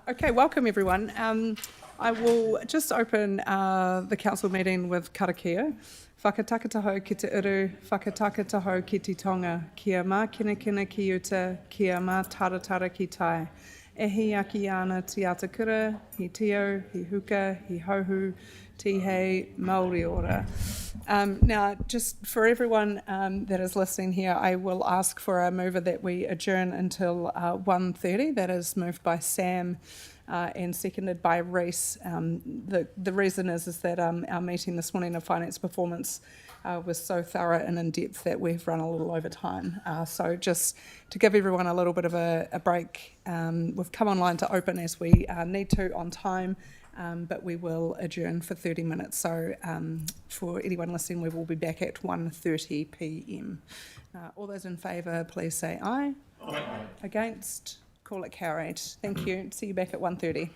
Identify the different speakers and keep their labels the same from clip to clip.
Speaker 1: Okay, welcome everyone. I will just open the council meeting with karakia. Whakatakataho ki te uru, whakatakataho ki te tonga, kia mā kina kina ki uta, kia mā taratara ki tai. E hi aki ana ti atakura, hi tio, hi huka, hi hohu, ti hei, Māori ora. Now, just for everyone that is listening here, I will ask for a mover that we adjourn until 1:30. That is moved by Sam and seconded by Reese. The reason is that our meeting this morning of finance performance was so thorough and in-depth that we've run a little over time. So just to give everyone a little bit of a break, we've come online to open as we need to on time. But we will adjourn for 30 minutes. So for anyone listening, we will be back at 1:30 p.m. All those in favour, please say aye. Aye. Against? Call it carried. Thank you. See you back at 1:30.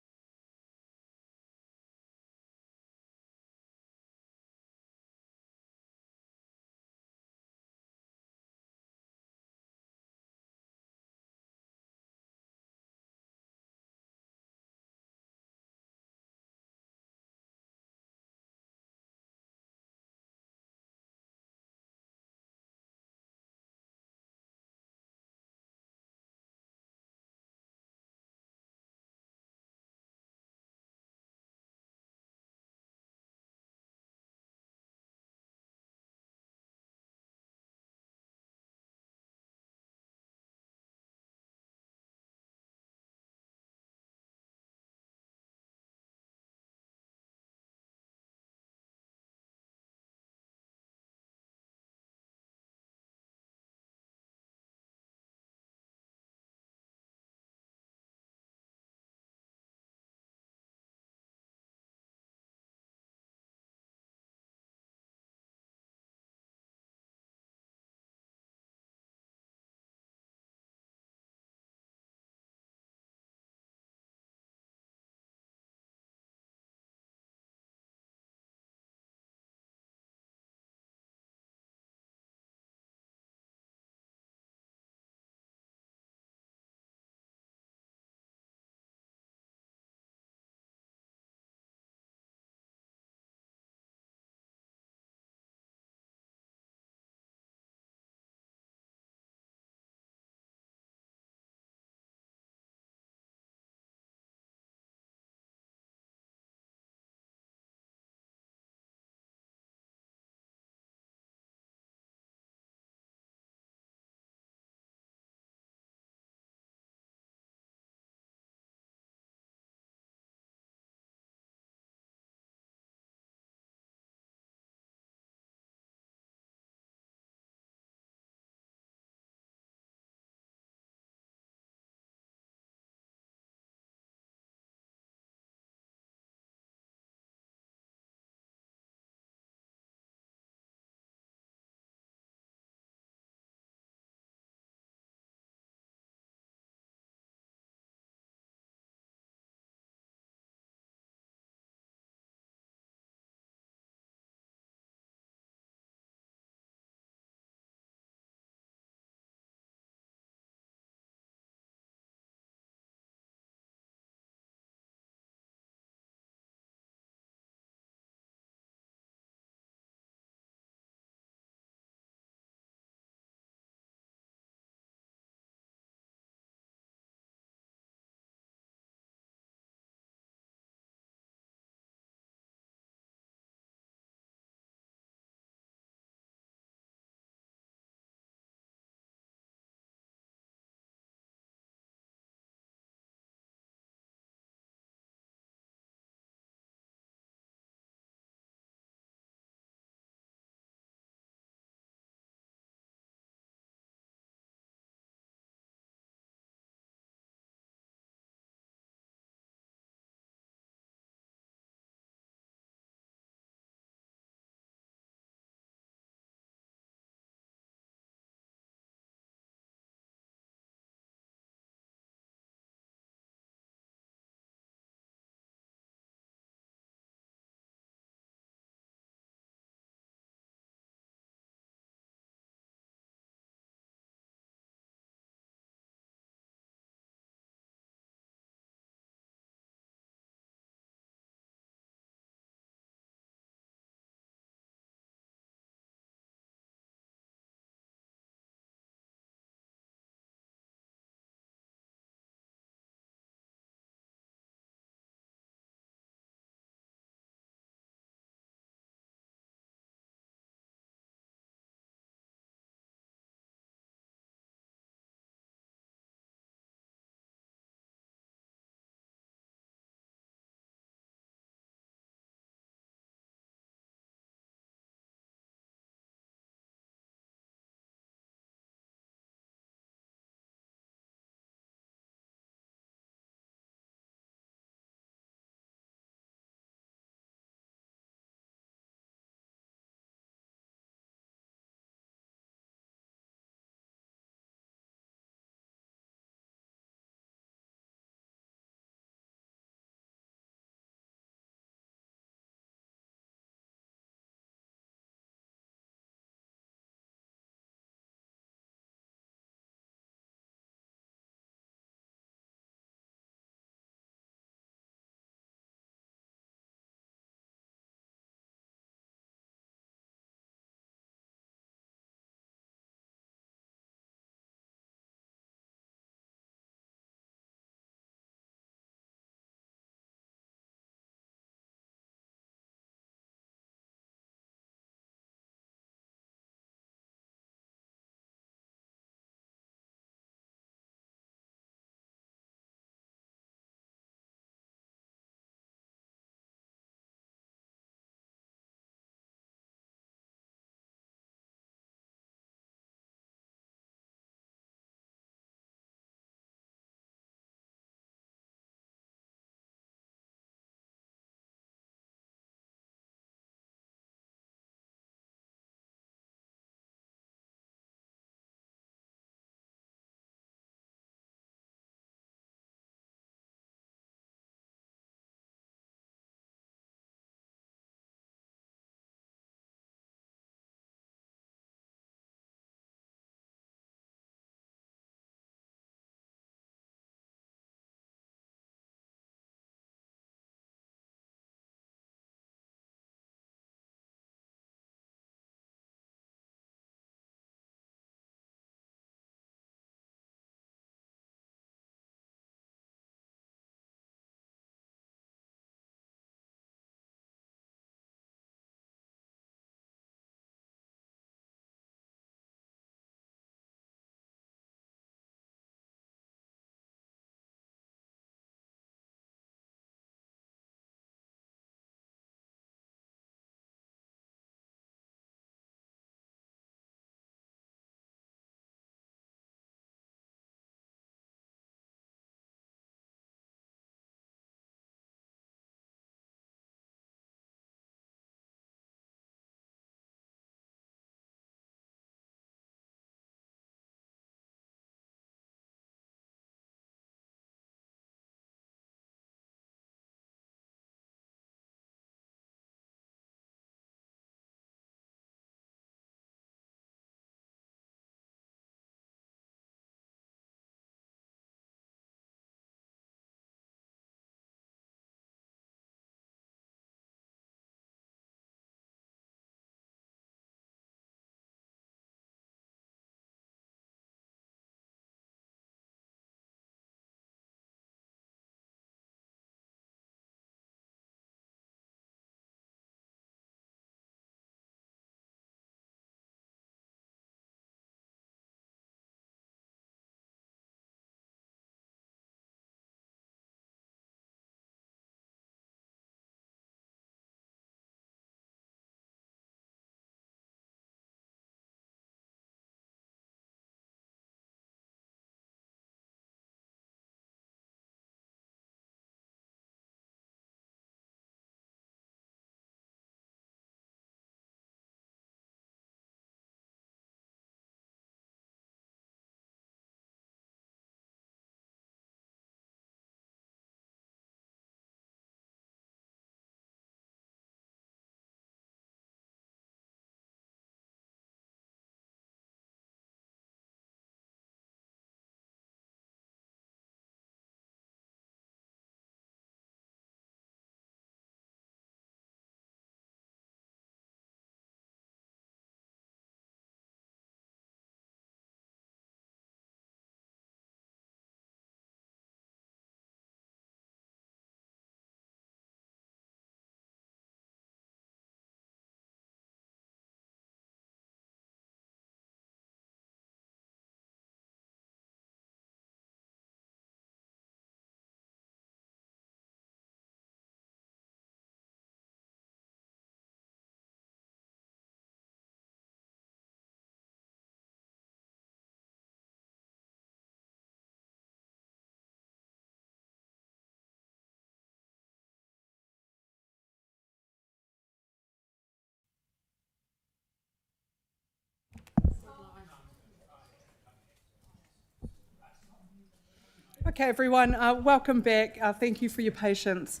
Speaker 1: Okay, everyone, welcome back. Thank you for your patience.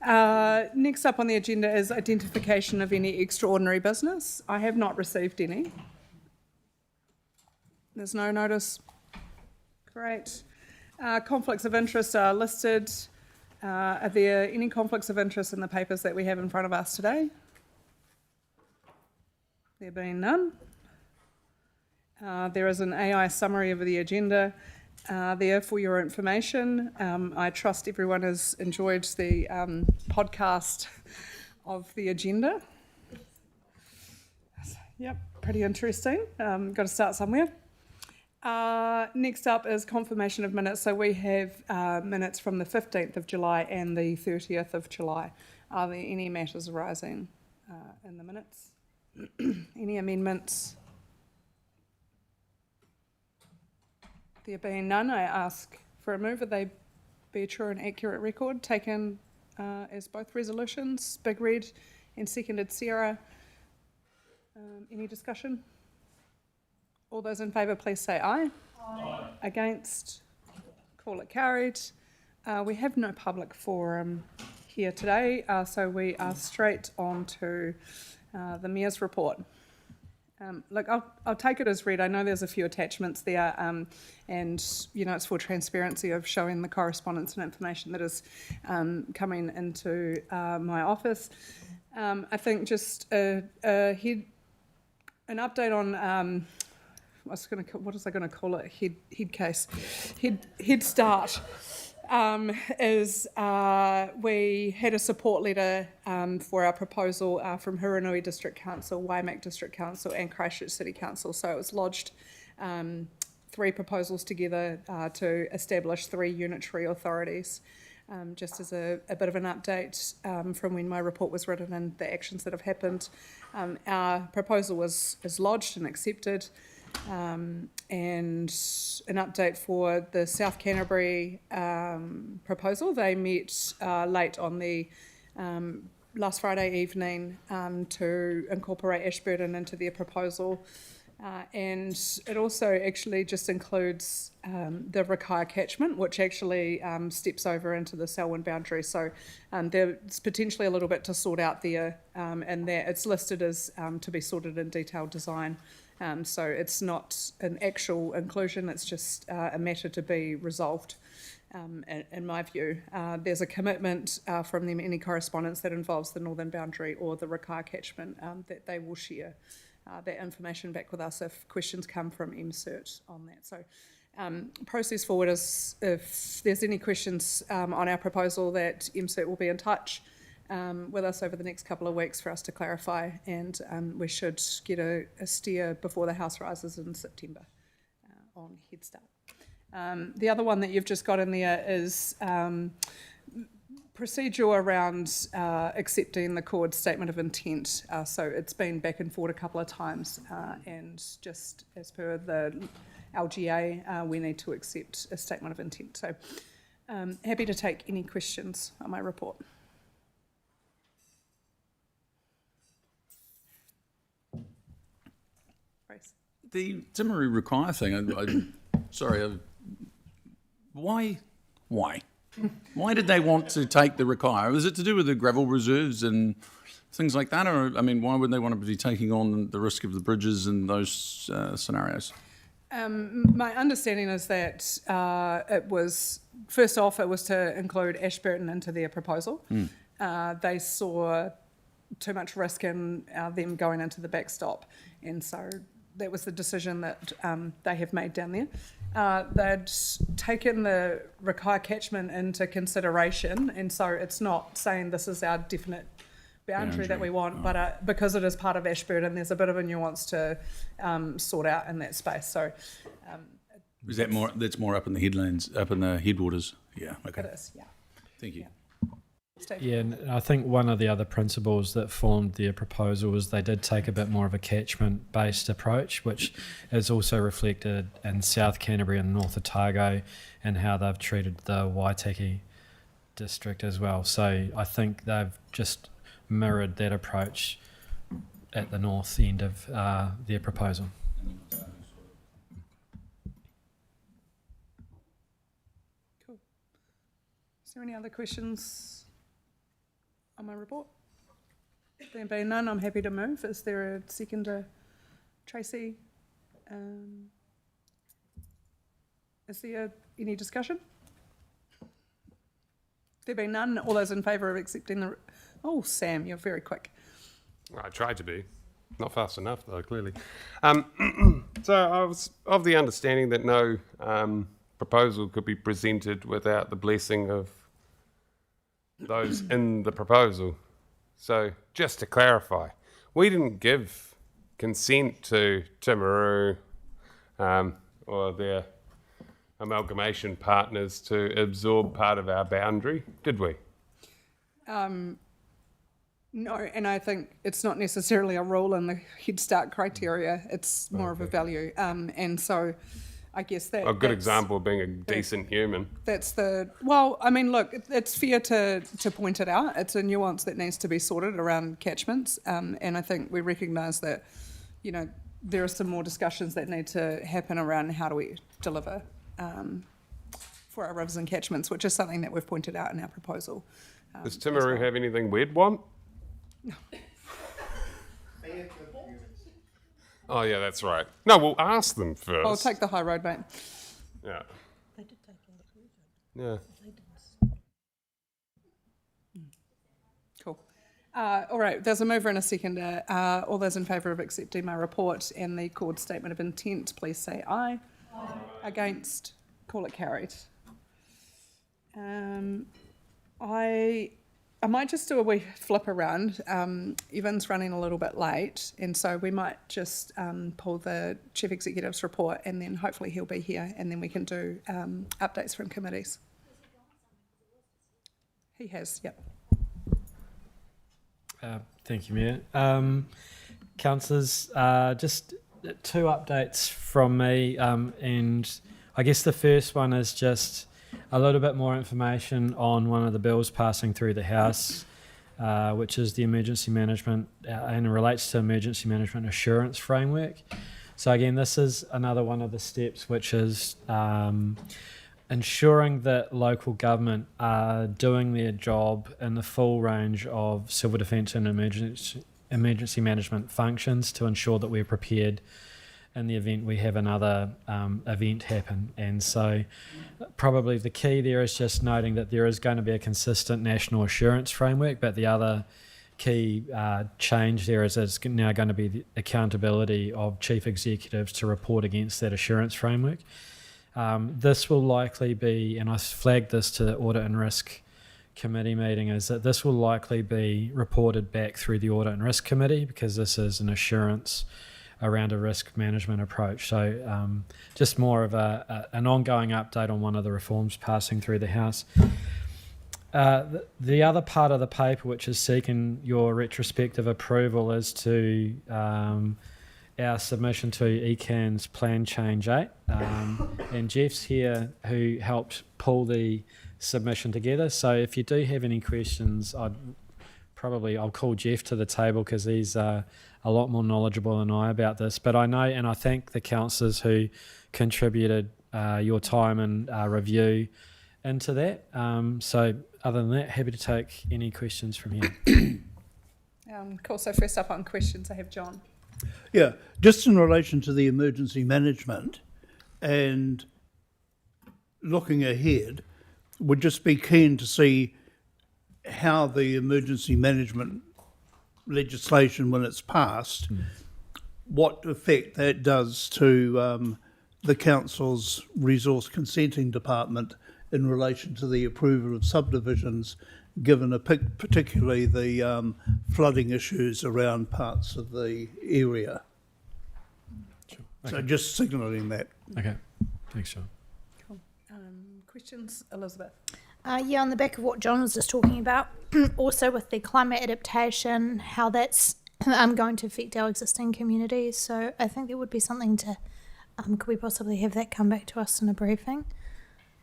Speaker 1: Next up on the agenda is identification of any extraordinary business. I have not received any. There's no notice. Great. Conflicts of interest are listed. Are there any conflicts of interest in the papers that we have in front of us today? There being none. There is an AI summary of the agenda there for your information. I trust everyone has enjoyed the podcast of the agenda. Yep, pretty interesting. Got to start somewhere. Next up is confirmation of minutes. So we have minutes from the 15th of July and the 30th of July. Are there any matters arising in the minutes? Any amendments? There being none, I ask for a move that they be a true and accurate record, taken as both resolutions. Big Red and seconded Sarah. Any discussion? All those in favour, please say aye. Aye. Against? Call it carried. We have no public forum here today, so we are straight on to the Mayor's report. Look, I'll take it as read. I know there's a few attachments there, and you know it's for transparency of showing the correspondence and information that is coming into my office. I think just an update on what was I going to call it? Head Start. Is we had a support letter for our proposal from Huranui District Council, Waimak District Council and Christchurch City Council. So it was lodged 3 proposals together to establish 3 unitary authorities. Just as a bit of an update from when my report was written and the actions that have happened. Our proposal is lodged and accepted. And an update for the South Canterbury proposal. They met late on the last Friday evening to incorporate Ashburton into their proposal. And it also actually just includes the Rakaia catchment, which actually steps over into the Selwyn boundary. So there's potentially a little bit to sort out there, and that it's listed as to be sorted in detailed design. So it's not an actual inclusion, it's just a matter to be resolved, in my view. There's a commitment from them, any correspondence that involves the northern boundary or the Rakaia catchment, that they will share that information back with us if questions come from MCERT on that. So process forward is if there's any questions on our proposal, that MCERT will be in touch with us over the next couple of weeks for us to clarify, and we should get a steer before the House rises in September on Head Start. The other one that you've just got in there is procedure around accepting the CORD statement of intent. So it's been back and forward a couple of times, and just as per the LGA, we need to accept a statement of intent. So happy to take any questions on my report.
Speaker 2: The Timaru Rakaia thing, why? Why did they want to take the Rakaia? Was it to do with the gravel reserves and things like that? Or, I mean, why would they want to be taking on the risk of the bridges and those scenarios?
Speaker 1: My understanding is that it was to include Ashburton into their proposal. They saw too much risk in them going into the backstop, and so that was the decision that they have made down there. They'd taken the Rakaia catchment into consideration, and so it's not saying this is our definite boundary that we want, but because it is part of Ashburton, there's a bit of a nuance to sort out in that space. So
Speaker 2: is that more? That's more up in the headlands, up in the headwaters. Yeah. Okay.
Speaker 1: It is. Yeah.
Speaker 2: Thank you.
Speaker 1: Yeah.
Speaker 3: Yeah, and I think one of the other principles that formed their proposal was they did take a bit more of a catchment-based approach, which is also reflected in South Canterbury and North Otago and how they've treated the Waitaki district as well. So I think they've just mirrored that approach at the north end of their proposal.
Speaker 1: Is there any other questions on my report? There being none, I'm happy to move. Is there a seconder? Tracy? Is there any discussion? There being none, all those in favour of accepting the... Oh, Sam, you're very quick.
Speaker 4: I tried to be. Not fast enough, though, clearly. So I was of the understanding that no proposal could be presented without the blessing of those in the proposal. So just to clarify, we didn't give consent to Timaru or their amalgamation partners to absorb part of our boundary, did we?
Speaker 1: No, and I think it's not necessarily a rule in the Head Start criteria. It's more of a value. And so I guess that...
Speaker 4: A good example of being a decent human.
Speaker 1: That's the... Well, I mean, look, it's fair to point it out. It's a nuance that needs to be sorted around catchments. And I think we recognise that, you know, there are some more discussions that need to happen around how do we deliver for our rivers and catchments, which is something that we've pointed out in our proposal.
Speaker 4: Does Timaru have anything we'd want?
Speaker 1: No.
Speaker 4: Oh, yeah, that's right. No, we'll ask them first.
Speaker 1: I'll take the high road, mate.
Speaker 4: Yeah.
Speaker 5: They did take inclusion.
Speaker 4: Yeah.
Speaker 1: Cool. All right, there's a mover and a seconder. All those in favour of accepting my report and the Cord Statement of Intent, please say aye. Aye. Against? Call it carried. I might just do a wee flip around. Evan's running a little bit late, and so we might just pull the Chief Executive's report, and then hopefully he'll be here, and then we can do updates from committees. He has, yep.
Speaker 3: Thank you, Mayor. Councillors, just two updates from me, and I guess the first one is just a little bit more information on one of the bills passing through the House, which is the emergency management, and it relates to emergency management assurance framework. So again, this is another one of the steps which is ensuring that local government are doing their job in the full range of civil defence and emergency management functions to ensure that we're prepared in the event we have another event happen. And so probably the key there is just noting that there is going to be a consistent national assurance framework, but the other key change there is it's now going to be the accountability of chief executives to report against that assurance framework. This will likely be, and I flagged this to the Audit and Risk Committee meeting, is that this will likely be reported back through the Audit and Risk Committee because this is an assurance around a risk management approach. So just more of an ongoing update on one of the reforms passing through the House. The other part of the paper which is seeking your retrospective approval is to our submission to ECAN's Plan Change 8. And Jeff's here who helped pull the submission together. So if you do have any questions, I'll call Jeff to the table because he's a lot more knowledgeable than I about this. But I know, and I thank the councillors who contributed your time and review into that. So other than that, happy to take any questions from here.
Speaker 1: Cool, so first up on questions, I have John.
Speaker 6: Yeah, just in relation to the emergency management and looking ahead, would just be keen to see how the emergency management legislation, when it's passed, what effect that does to the council's resource consenting department in relation to the approval of subdivisions, given particularly the flooding issues around parts of the area.
Speaker 3: Sure.
Speaker 6: So
Speaker 3: Okay.
Speaker 6: just signalling that.
Speaker 3: Okay. Thanks, John.
Speaker 1: Cool. Questions, Elizabeth?
Speaker 5: Yeah, on the back of what John was just talking about, also with the climate adaptation, how that's going to affect our existing communities. So I think there would be something to, could we possibly have that come back to us in a briefing?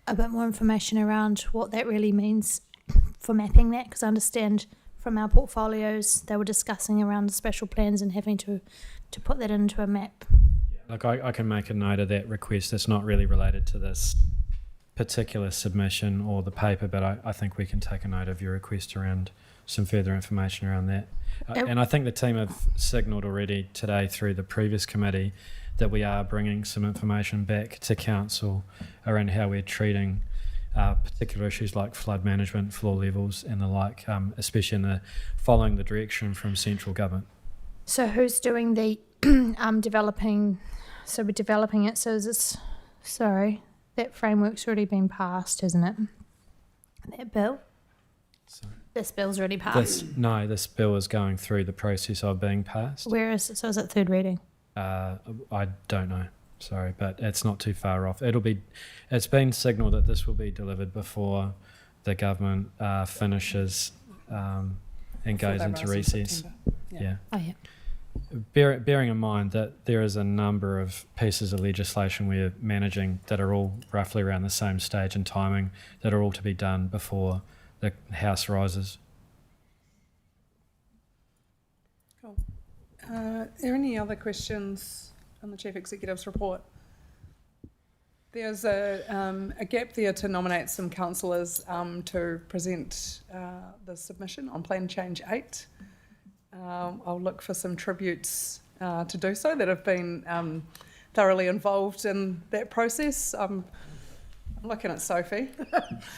Speaker 5: A bit more information around what that really means for mapping that, because I understand from our portfolios they were discussing around the special plans and having to put that into a map.
Speaker 3: Like I can make a note of that request. It's not really related to this particular submission or the paper, but I think we can take a note of your request around some further information around that. And I think the team have signalled already today through the previous committee that we are bringing some information back to council around how we're treating particular issues like flood management, floor levels and the like, especially following the direction from central government.
Speaker 5: So who's doing the developing? So we're developing it. So is this? Sorry, that framework's already been passed, hasn't it? That bill.
Speaker 3: So
Speaker 5: This bill's already passed.
Speaker 3: this bill is going through the process of being passed.
Speaker 5: Where is it? So is it third reading?
Speaker 3: I don't know, sorry, but it's not too far off. It's been signalled that this will be delivered before the government finishes and
Speaker 1: Before
Speaker 3: goes
Speaker 1: they
Speaker 3: into
Speaker 1: rise in
Speaker 3: recess.
Speaker 1: September.
Speaker 3: Yeah.
Speaker 5: Oh yeah.
Speaker 3: Bearing in mind that there is a number of pieces of legislation we're managing that are all roughly around the same stage and timing, that are all to be done before the House rises.
Speaker 1: Cool. Are there any other questions on the Chief Executive's report? There's a gap there to nominate some councillors to present the submission on Plan Change 8. I'll look for some tributes to do so that have been thoroughly involved in that process. I'm looking at Sophie.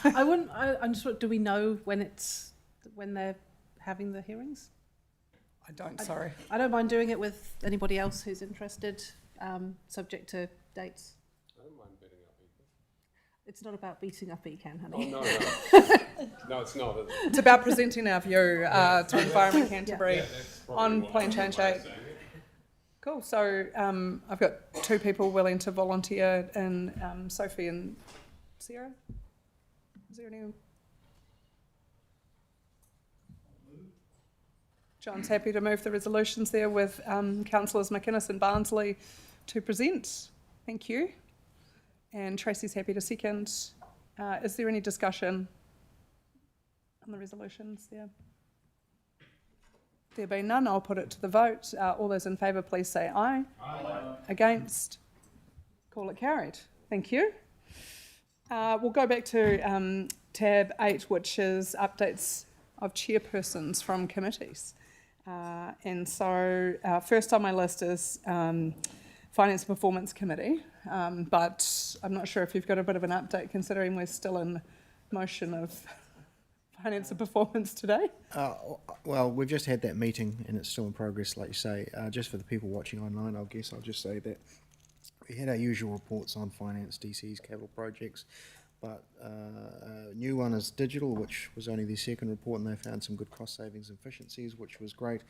Speaker 7: I'm just. Do we know when they're having the hearings?
Speaker 1: I don't, sorry.
Speaker 7: I don't mind doing it with anybody else who's interested, subject to dates.
Speaker 4: I don't mind beating up people.
Speaker 7: It's not about beating up ECAN, honey.
Speaker 4: No, no, it's not.
Speaker 1: It's about presenting our view to Environment Canterbury on Plan Change 8. Cool. So I've got 2 people willing to volunteer, and Sophie and Sarah. Is there any? John's happy to move the resolutions there with councillors McInnes and Barnsley to present. Thank you. And Tracy's happy to second. Is there any discussion on the resolutions there? There being none, I'll put it to the vote. All those in favour, please say aye. Aye. Against? Call it carried. Thank you. We'll go back to tab 8, which is updates of chairpersons from committees. And so first on my list is Finance and Performance Committee, but I'm not sure if you've got a bit of an update considering we're still in motion of Finance and Performance today.
Speaker 8: Well, we've just had that meeting and it's still in progress, like you say. Just for the people watching online, I guess I'll just say that we had our usual reports on finance, DCs, capital projects, but a new one is digital, which was only their second report, and they found some good cost savings and efficiencies, which was great.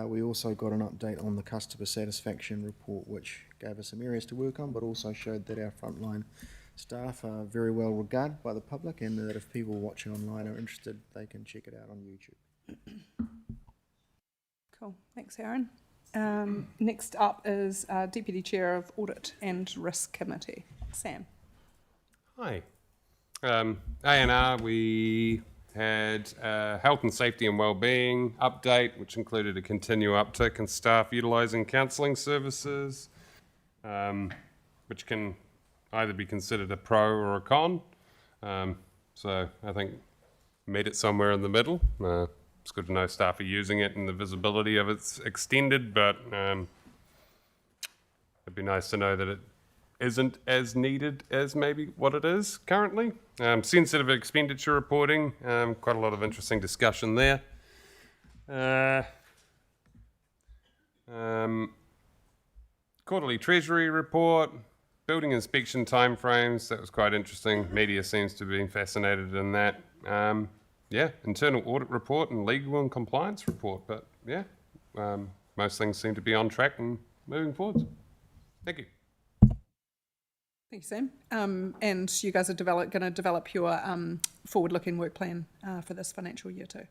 Speaker 8: We also got an update on the customer satisfaction report, which gave us some areas to work on, but also showed that our frontline staff are very well regarded by the public, and that if people watching online are interested, they can check it out on YouTube.
Speaker 1: Cool. Thanks, Aaron. Next up is Deputy Chair of Audit and Risk Committee, Sam.
Speaker 4: Hi. A&R, we had a health and safety and wellbeing update, which included a continual uptick in staff utilising counselling services, which can either be considered a pro or a con. So I think met it somewhere in the middle. It's good to know staff are using it and the visibility of it's extended, but it'd be nice to know that it isn't as needed as maybe what it is currently. Sensitive expenditure reporting, quite a lot of interesting discussion there. Quarterly Treasury report, building inspection timeframes, that was quite interesting. Media seems to be fascinated in that. Internal audit report and legal and compliance report, but most things seem to be on track and moving forwards. Thank you.
Speaker 1: Thank you, Sam. And you guys are going to develop your forward-looking work plan for this financial year too.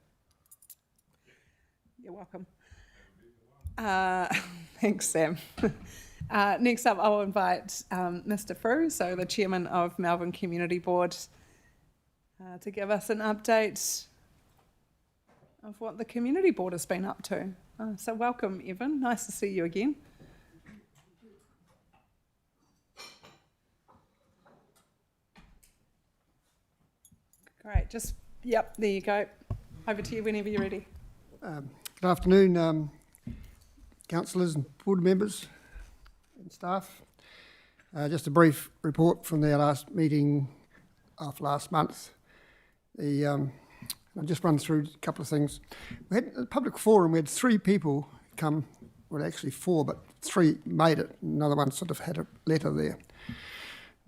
Speaker 1: You're welcome. Thanks, Sam. Next up, I'll invite Mr. Frew, so the Chairman of Melbourne Community Board, to give us an update of what the Community Board has been up to. So welcome, Evan. Nice to see you again. Great, just, yep, there you go. Over to you whenever you're ready.
Speaker 9: Good afternoon, councillors and board members and staff. Just a brief report from their last meeting of last month. I'll just run through a couple of things. We had a public forum, we had 3 people come, well actually 4, but 3 made it. Another one sort of had a letter there.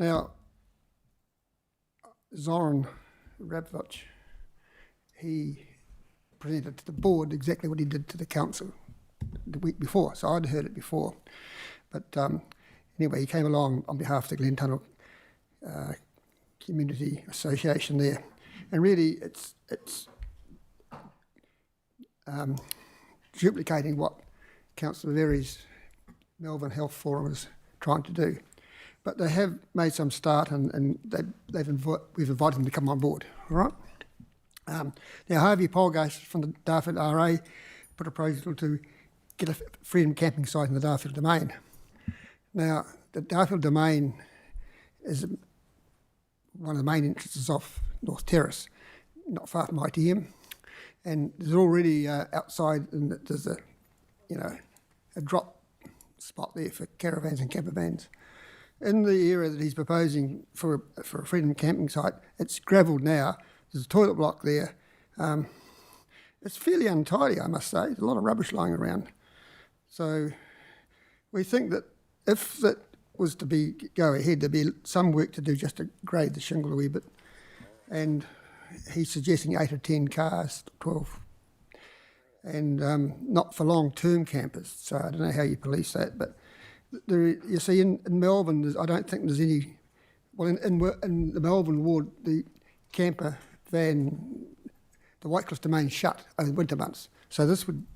Speaker 9: Now, Zoran Rabvich, he presented to the board exactly what he did to the council the week before, so I'd heard it before. But anyway, he came along on behalf of the Glen Tunnel Community Association there, and really it's duplicating what Councillor Verry's Melbourne Health Forum is trying to do. But they have made some start, and we've invited them to come on board, all right? Now, Harvey Polgast from the Darfield RA put a proposal to get a freedom camping site in the Darfield Domain. Now, the Darfield Domain is one of the main entrances off North Terrace, not far from ITM, and there's already outside, and there's a drop spot there for caravans and camper vans. In the area that he's proposing for a freedom camping site, it's gravelled now. There's a toilet block there. It's fairly untidy, I must say. There's a lot of rubbish lying around. So we think that if that was to go ahead, there'd be some work to do just to grade the shingle a wee bit. And he's suggesting 8 or 10 cars, 12. And not for long-term campers. So I don't know how you police that, but you see, in Melbourne, I don't think there's any. Well, in the Melbourne ward, the camper van, the Whitecliff Domain shut over the winter months. So this would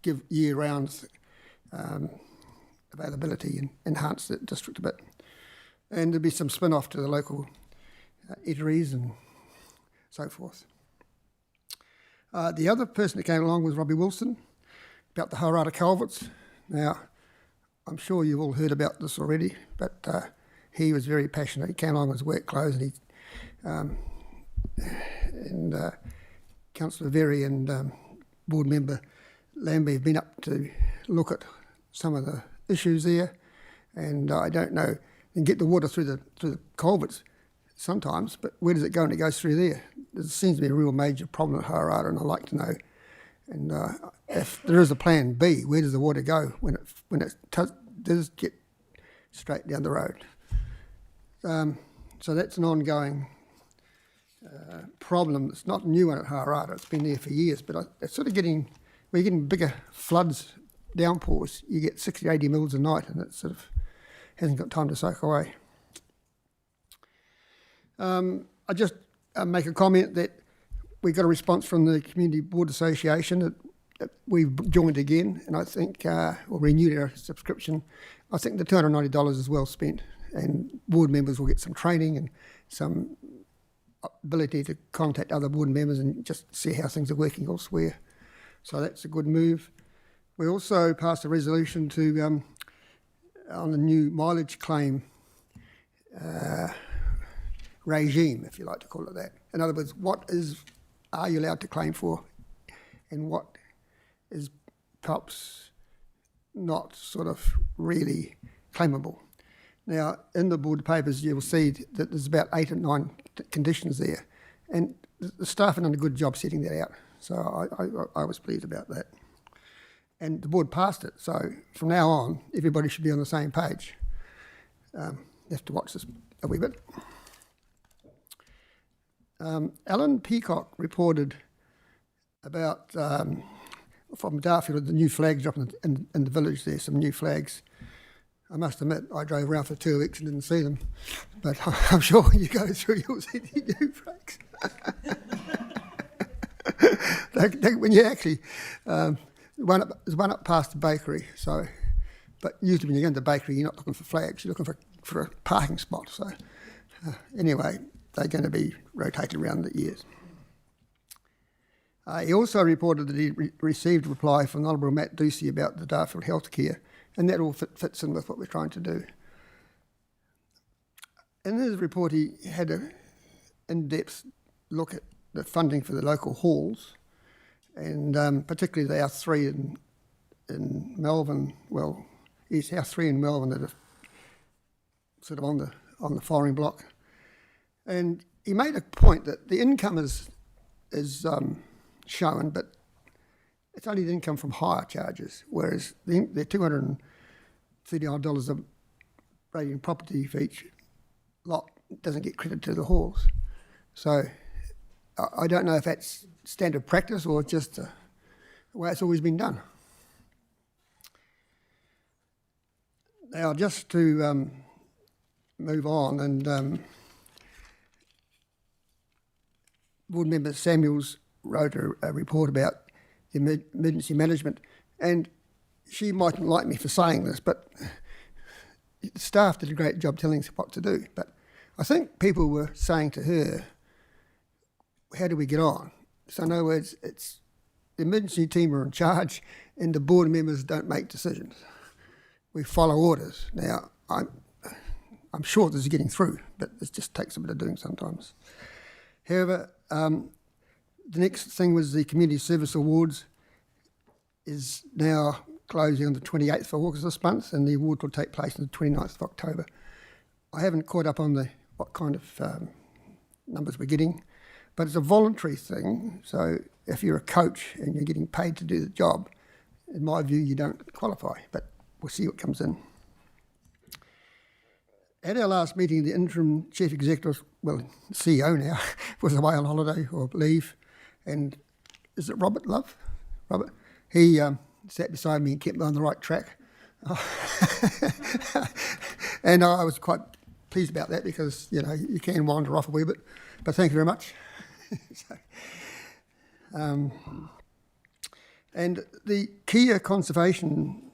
Speaker 9: give year-round availability and enhance the district a bit. And there'd be some spin-off to the local eateries and so forth. The other person that came along was Robbie Wilson about the Harada culverts. Now, I'm sure you've all heard about this already, but he was very passionate. He came along with his work clothes, and Councillor Verry and board member Lambie have been up to look at some of the issues there, and I don't know, and get the water through the culverts sometimes, but where does it go when it goes through there? There seems to be a real major problem at Harada, and I'd like to know. And if there is a plan B, where does the water go when it does get straight down the road? So that's an ongoing problem. It's not a new one at Harada. It's been there for years, but it's sort of we're getting bigger floods, downpours. You get 60, 80 mils a night, and it sort of hasn't got time to soak away. I just make a comment that we got a response from the Community Board Association that we've joined again, and I think, or renewed our subscription. I think the $290 is well spent, and board members will get some training and some ability to contact other board members and just see how things are working elsewhere. So that's a good move. We also passed a resolution to on the new mileage claim regime, if you like to call it that. In other words, are you allowed to claim for, and what is perhaps not sort of really claimable. Now, in the board papers, you'll see that there's about 8 or 9 conditions there, and the staff have done a good job setting that out. So I was pleased about that. And the board passed it, so from now on, everybody should be on the same page. You have to watch this a wee bit. Alan Peacock reported about, from Darfield, the new flags dropping in the village there, some new flags. I must admit, I drove around for 2 weeks and didn't see them, but I'm sure when you go through, you'll see the new flags. When you actually, there's one up past the bakery, so, but usually when you go into the bakery, you're not looking for flags, you're looking for a parking spot. So anyway, they're going to be rotated around the years. He also reported that he received a reply from Honourable Matt Ducey about the Darfield healthcare, and that all fits in with what we're trying to do. In his report, he had an in-depth look at the funding for the local halls, and particularly the House 3 in Melbourne. Well, it's House 3 in Melbourne that are sort of on the firing block. And he made a point that the income is shown, but it's only the income from hire charges, whereas the $230 of rating property for each lot doesn't get credit to the halls. So I don't know if that's standard practice or just the way it's always been done. Now, just to move on, and Board Member Samuels wrote a report about the emergency management, and she mightn't like me for saying this, but the staff did a great job telling us what to do. But I think people were saying to her, how do we get on? So in other words, it's the emergency team are in charge and the board members don't make decisions. We follow orders. Now, I'm sure this is getting through, but it just takes a bit of doing sometimes. However, the next thing was the Community Service Awards is now closing on the 28th of August this month, and the award will take place on the 29th of October. I haven't caught up on what kind of numbers we're getting, but it's a voluntary thing, so if you're a coach and you're getting paid to do the job, in my view, you don't qualify, but we'll see what comes in. At our last meeting, the interim chief executive, well, CEO now, was away on holiday or leave, and is it Robert Love? Robert? He sat beside me and kept me on the right track. And I was quite pleased about that because, you know, you can wander off a wee bit, but thank you very much. So, and the Kia conservation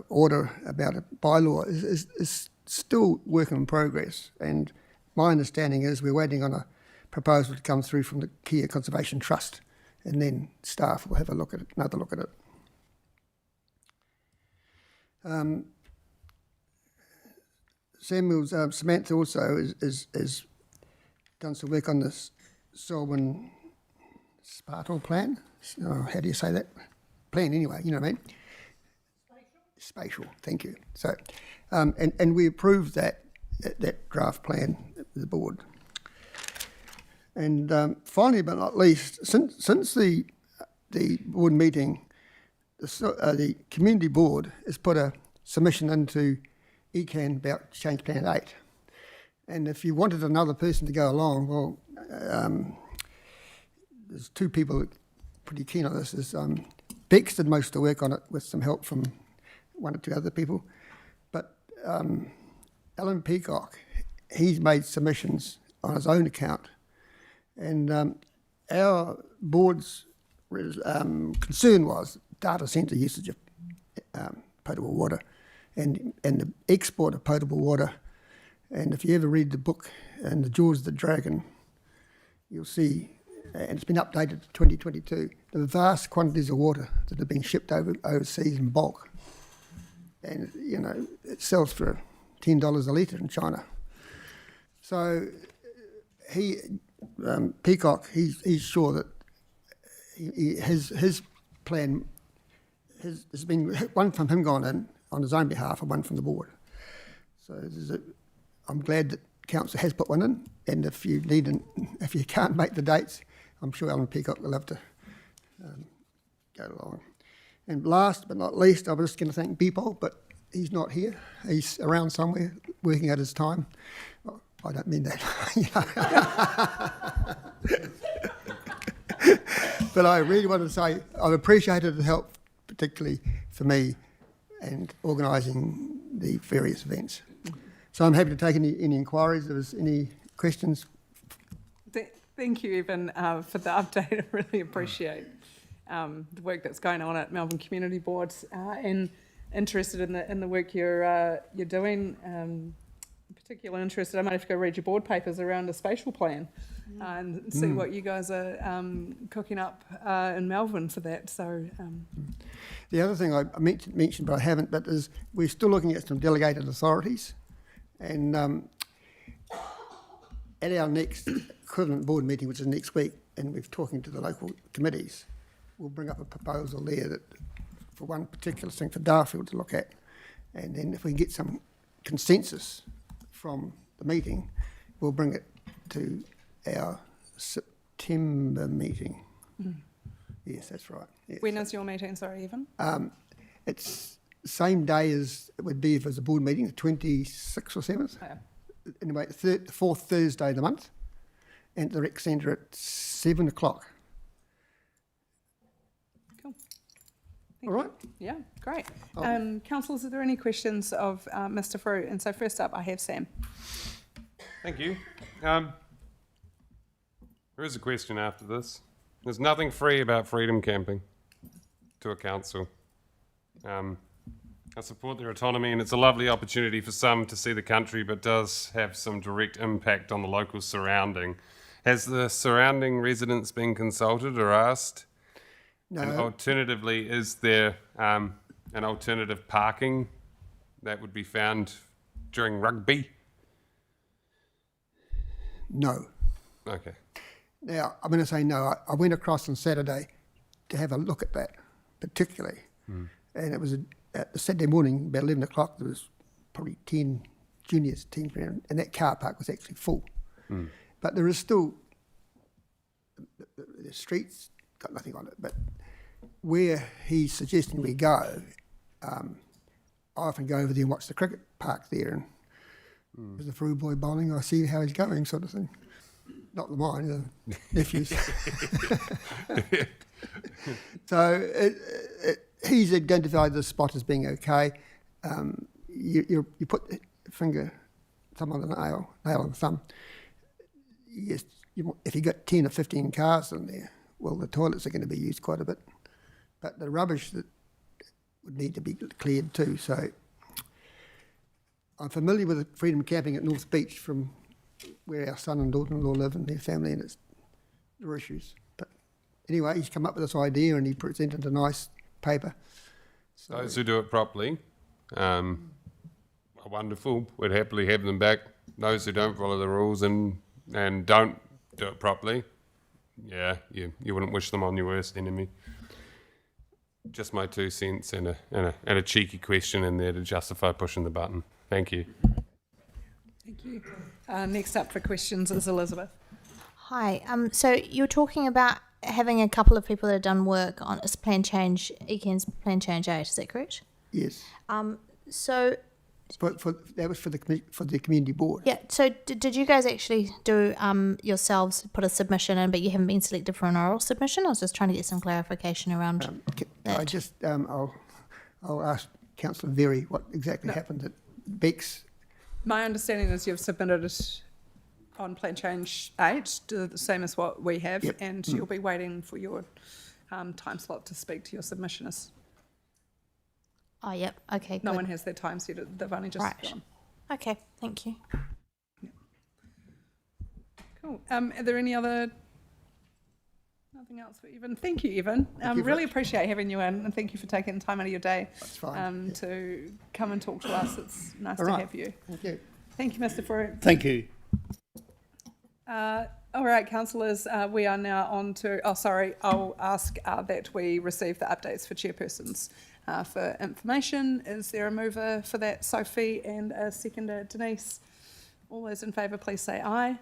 Speaker 9: order about a bylaw is still work in progress, and my understanding is we're waiting on a proposal to come through from the Kia Conservation Trust, and then staff will have another look at it. Samantha also is done some work on this Selwyn Spartal plan. How do you say that? Plan anyway, you know what I mean? Spatial, thank you. So, and we approved that draft plan with the board. And finally, but not least, since the board meeting, the community board has put a submission into ECAN about Change Plan 8. And if you wanted another person to go along, well, there's two people pretty keen on this. Bex did most of the work on it with some help from one or two other people. But Alan Peacock, he's made submissions on his own account. And our board's concern was data centre usage of potable water and the export of potable water. And if you ever read the book and the Jaws of the Dragon, you'll see, and it's been updated to 2022, the vast quantities of water that have been shipped overseas in bulk. And, you know, it sells for $10 a litre in China. So Peacock, he's sure that his plan has been one from him gone in on his own behalf and one from the board. So I'm glad that council has put one in, and if you can't make the dates, I'm sure Alan Peacock will have to go along. And last but not least, I was just going to thank Beeple, but he's not here. He's around somewhere working out his time. Well, I don't mean that. But I really want to say I've appreciated the help, particularly for me, and organising the various events. So I'm happy to take any inquiries. If there's any questions.
Speaker 1: Thank you, Evan, for the update. I really appreciate the work that's going on at Melbourne Community Board, and interested in the work you're doing. Particularly interested, I might have to go read your board papers around a spatial plan and see what you guys are cooking up in Melbourne for that. So
Speaker 9: the other thing I mentioned, but I haven't, but is we're still looking at some delegated authorities, and at our next equivalent board meeting, which is next week, and we're talking to the local committees, we'll bring up a proposal there that for one particular thing for Darfield to look at, and then if we get some consensus from the meeting, we'll bring it to our September meeting. Yes, that's right. Yes.
Speaker 1: When is your meeting, sorry, Evan?
Speaker 9: It's the same day as it would be if it was a board meeting, the 26th or 7th.
Speaker 1: Oh, yeah.
Speaker 9: Anyway, the fourth Thursday of the month, and at the rec centre at 7 o'clock.
Speaker 1: Cool.
Speaker 9: All right.
Speaker 1: Yeah, great. Councillors, are there any questions of Mr. Frew? And so first up, I have Sam.
Speaker 4: Thank you. There is a question after this. There's nothing free about freedom camping to a council. I support their autonomy, and it's a lovely opportunity for some to see the country, but does have some direct impact on the local surrounding. Has the surrounding residents been consulted or asked?
Speaker 9: No.
Speaker 4: And alternatively, is there an alternative parking that would be found during rugby?
Speaker 9: No.
Speaker 4: Okay.
Speaker 9: Now, I'm going to say no. I went across on Saturday to have a look at that, particularly. And it was at the Saturday morning, about 11 o'clock, there was probably 10 juniors teams around, and that car park was actually full. But there is still, the streets got nothing on it, but where he's suggesting we go, I often go over there and watch the cricket park there, and there's a Frew boy bowling, I see how he's going, sort of thing. Not mine, the nephews. So he's identified the spot as being okay. You put the finger, thumb on the nail on the thumb. Yes, if you got 10 or 15 cars in there, well, the toilets are going to be used quite a bit. But the rubbish that would need to be cleared too. So I'm familiar with freedom camping at North Beach from where our son and daughter-in-law live and their family, and there are issues. But anyway, he's come up with this idea and he presented a nice paper. So,
Speaker 4: Those who do it properly are wonderful. We'd happily have them back. Those who don't follow the rules and don't do it properly, yeah, you wouldn't wish them on your worst enemy. Just my 2 cents and a cheeky question in there to justify pushing the button. Thank you.
Speaker 1: Thank you. Next up for questions is Elizabeth.
Speaker 5: Hi. So you're talking about having a couple of people that have done work on a plan change, ECAN's plan change 8. Is that correct?
Speaker 9: yes,
Speaker 5: So
Speaker 9: that was for the community board.
Speaker 5: yeah. So did you guys actually do yourselves put a submission in, but you haven't been selected for an oral submission? I was just trying to get some clarification around.
Speaker 9: I just I'll ask Councillor Very what exactly happened at Beck's.
Speaker 1: My understanding is you've submitted it on Plan Change 8, the same as what we have,
Speaker 9: Yep.
Speaker 1: and you'll be waiting for your time slot to speak to your submissioners.
Speaker 5: Oh, yep. Okay.
Speaker 1: No
Speaker 5: good.
Speaker 1: one has their times yet, they've only just
Speaker 5: Right.
Speaker 1: gone.
Speaker 5: Okay. Thank you.
Speaker 1: Cool. Are there any other... Nothing else for Evan. Thank you, Evan.
Speaker 9: you,
Speaker 1: Really
Speaker 9: Rich.
Speaker 1: appreciate having you in, and thank you for taking time out of your day
Speaker 9: That's fine.
Speaker 1: to come and talk to us. It's nice
Speaker 9: All
Speaker 1: to
Speaker 9: right.
Speaker 1: have you.
Speaker 9: Thank you.
Speaker 1: Thank you, Mr. Frew.
Speaker 6: Thank you.
Speaker 1: All right, councillors, we are now on to... Oh, sorry, I'll ask that we receive the updates for chairpersons for information. Is there a mover for that, Sophie, and a seconder, Denise? All those in favour, please say aye.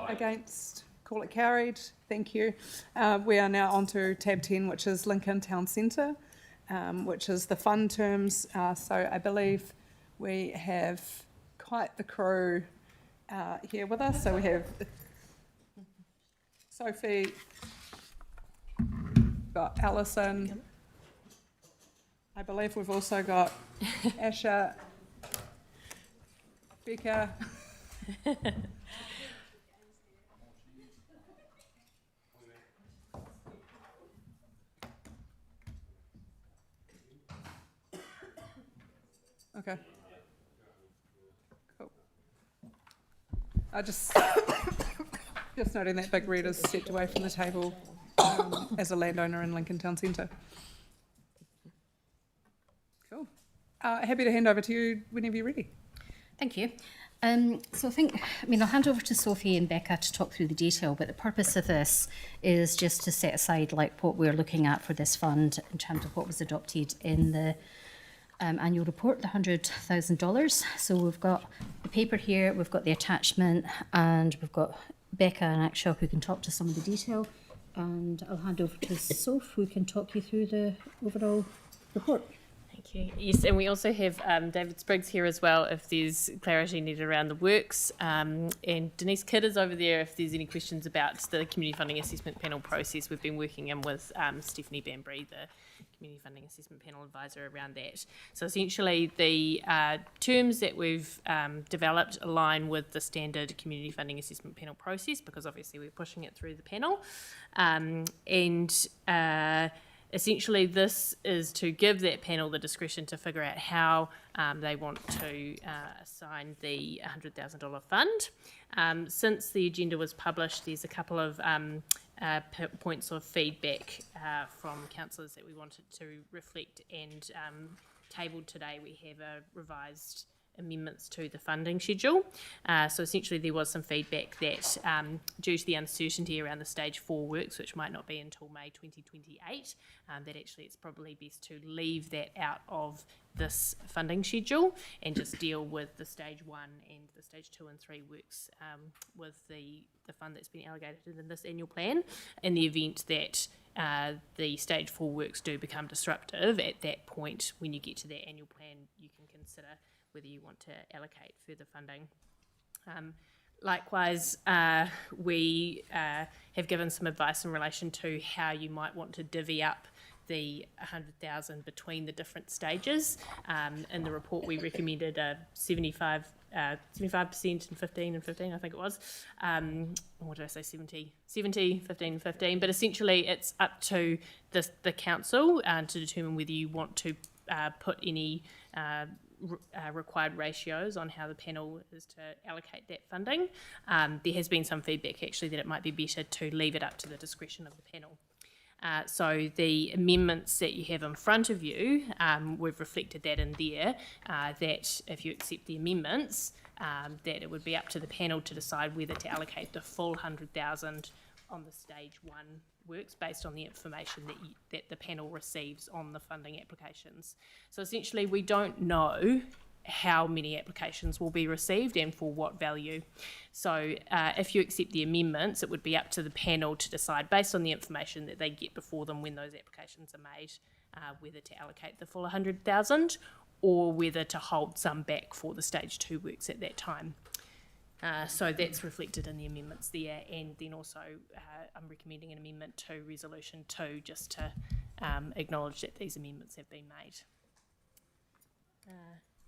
Speaker 1: Against? Call it carried. Thank you. We are now on to tab 10, which is Lincoln Town Centre, which is the fund terms. So I believe we have quite the crew here with us. So we have Sophie, got Alison. I believe we've also got Asha, Becca. Okay. Cool. I just noting that Big Red has stepped away from the table as a landowner in Lincoln Town Centre. Cool. Happy to hand over to you whenever you're ready.
Speaker 10: Thank you. So I'll hand over to Sophie and Becca to talk through the detail, but the purpose of this is just to set aside like what we're looking at for this fund in terms of what was adopted in the annual report, the $100,000. So we've got the paper here, we've got the attachment, and we've got Becca and Akshop who can talk to some of the detail. And I'll hand over to Soph who can talk you through the overall report.
Speaker 11: Thank you. Yes, and we also have David Spriggs here as well if there's clarity needed around the works. And Denise Kidd is over there if there's any questions about the Community Funding Assessment Panel process. We've been working in with Stephanie Banbury, the Community Funding Assessment Panel advisor, around that. So essentially the terms that we've developed align with the standard Community Funding Assessment Panel process, because obviously we're pushing it through the panel. Essentially, this is to give that panel the discretion to figure out how they want to assign the $100,000 fund. Since the agenda was published, there's a couple of points of feedback from councillors that we wanted to reflect, and tabled today we have a revised amendments to the funding schedule. So essentially there was some feedback that due to the uncertainty around the stage 4 works, which might not be until May 2028, that actually it's probably best to leave that out of this funding schedule and just deal with the stage 1 and the stage 2 and 3 works with the fund that's been allocated in this annual plan. In the event that the stage 4 works do become disruptive, at that point when you get to that annual plan you can consider whether you want to allocate further funding. Likewise, we have given some advice in relation to how you might want to divvy up the 100,000 between the different stages. In the report, we recommended a 75% and 15 and 15, I think it was. What did I say, 70, 15 and 15. But essentially, it's up to the council to determine whether you want to put any required ratios on how the panel is to allocate that funding. There has been some feedback actually that it might be better to leave it up to the discretion of the panel. So the amendments that you have in front of you, we've reflected that in there, that if you accept the amendments, that it would be up to the panel to decide whether to allocate the full 100,000 on the stage 1 works based on the information that the panel receives on the funding applications. So essentially we don't know how many applications will be received and for what value. So if you accept the amendments, it would be up to the panel to decide based on the information that they get before them when those applications are made, whether to allocate the full 100,000 or whether to hold some back for the stage 2 works at that time. So that's reflected in the amendments there, and then also I'm recommending an amendment to Resolution 2 just to acknowledge that these amendments have been made.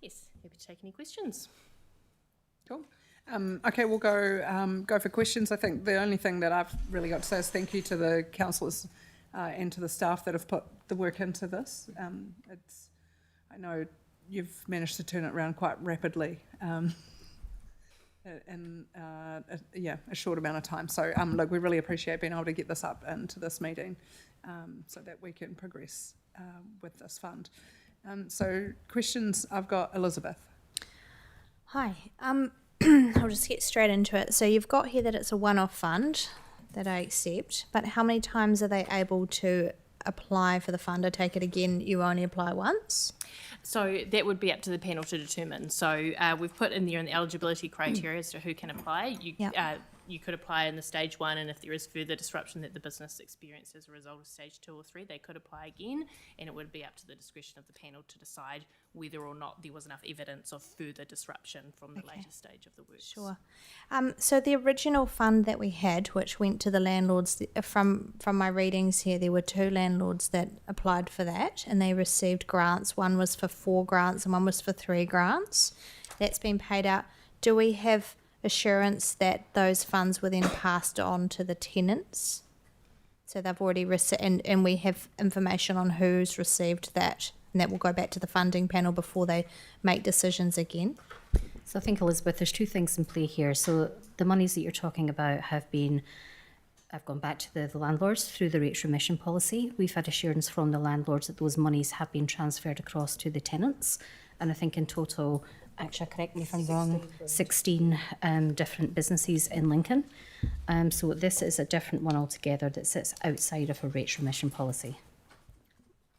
Speaker 11: Yes, happy to take any questions.
Speaker 1: Cool. Okay, we'll go for questions. I think the only thing that I've really got to say is thank you to the councillors and to the staff that have put the work into this. I know you've managed to turn it around quite rapidly. In a short amount of time. So look, we really appreciate being able to get this up into this meeting so that we can progress with this fund. So questions, I've got Elizabeth.
Speaker 5: Hi, I'll just get straight into it. So you've got here that it's a one-off fund that I accept, but how many times are they able to apply for the fund? I take it again, you only apply once?
Speaker 11: So that would be up to the panel to determine. So we've put in there in the eligibility criteria as to who can apply. You could apply in the stage 1, and if there is further disruption that the business experienced as a result of stage 2 or 3, they could apply again, and it would be up to the discretion of the panel to decide whether or not there was enough evidence of further disruption from the later stage of the works.
Speaker 5: Sure. So the original fund that we had, which went to the landlords, from my readings here, there were 2 landlords that applied for that, and they received grants. One was for 4 grants and one was for 3 grants. That's been paid out. Do we have assurance that those funds were then passed on to the tenants? So they've already received, and we have information on who's received that, and that will go back to the funding panel before they make decisions again.
Speaker 10: So I think, Elizabeth, there's 2 things in play here. So the monies that you're talking about have gone back to the landlords through the rates remission policy. We've had assurance from the landlords that those monies have been transferred across to the tenants. And I think in total, actually correct me if I'm wrong, 16 different businesses in Lincoln. So this is a different one altogether that sits outside of a rates remission policy.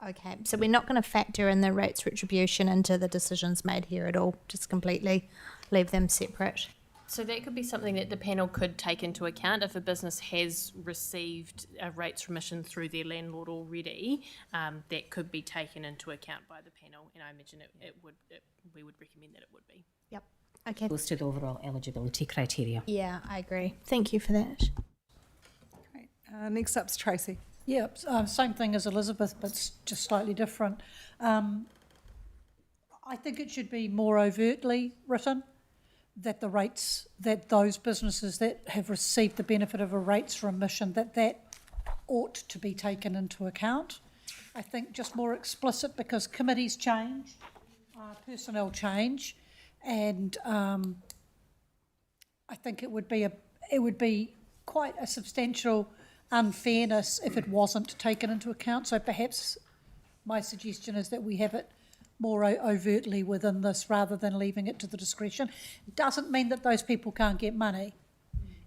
Speaker 5: Okay, so we're not going to factor in the rates retribution into the decisions made here at all, just completely leave them separate.
Speaker 11: So that could be something that the panel could take into account if a business has received a rates remission through their landlord already. That could be taken into account by the panel, and I imagine we would recommend that it would be.
Speaker 5: Yep. Okay.
Speaker 10: Goes to the overall eligibility criteria.
Speaker 5: Yeah, I agree. Thank you for that.
Speaker 1: Great. Next up's Tracy.
Speaker 12: Yeah, same thing as Elizabeth, but it's just slightly different. I think it should be more overtly written that the rates, that those businesses that have received the benefit of a rates remission, that ought to be taken into account. I think just more explicit, because committees change, personnel change, and I think it would be quite a substantial unfairness if it wasn't taken into account. So perhaps my suggestion is that we have it more overtly within this rather than leaving it to the discretion. It doesn't mean that those people can't get money.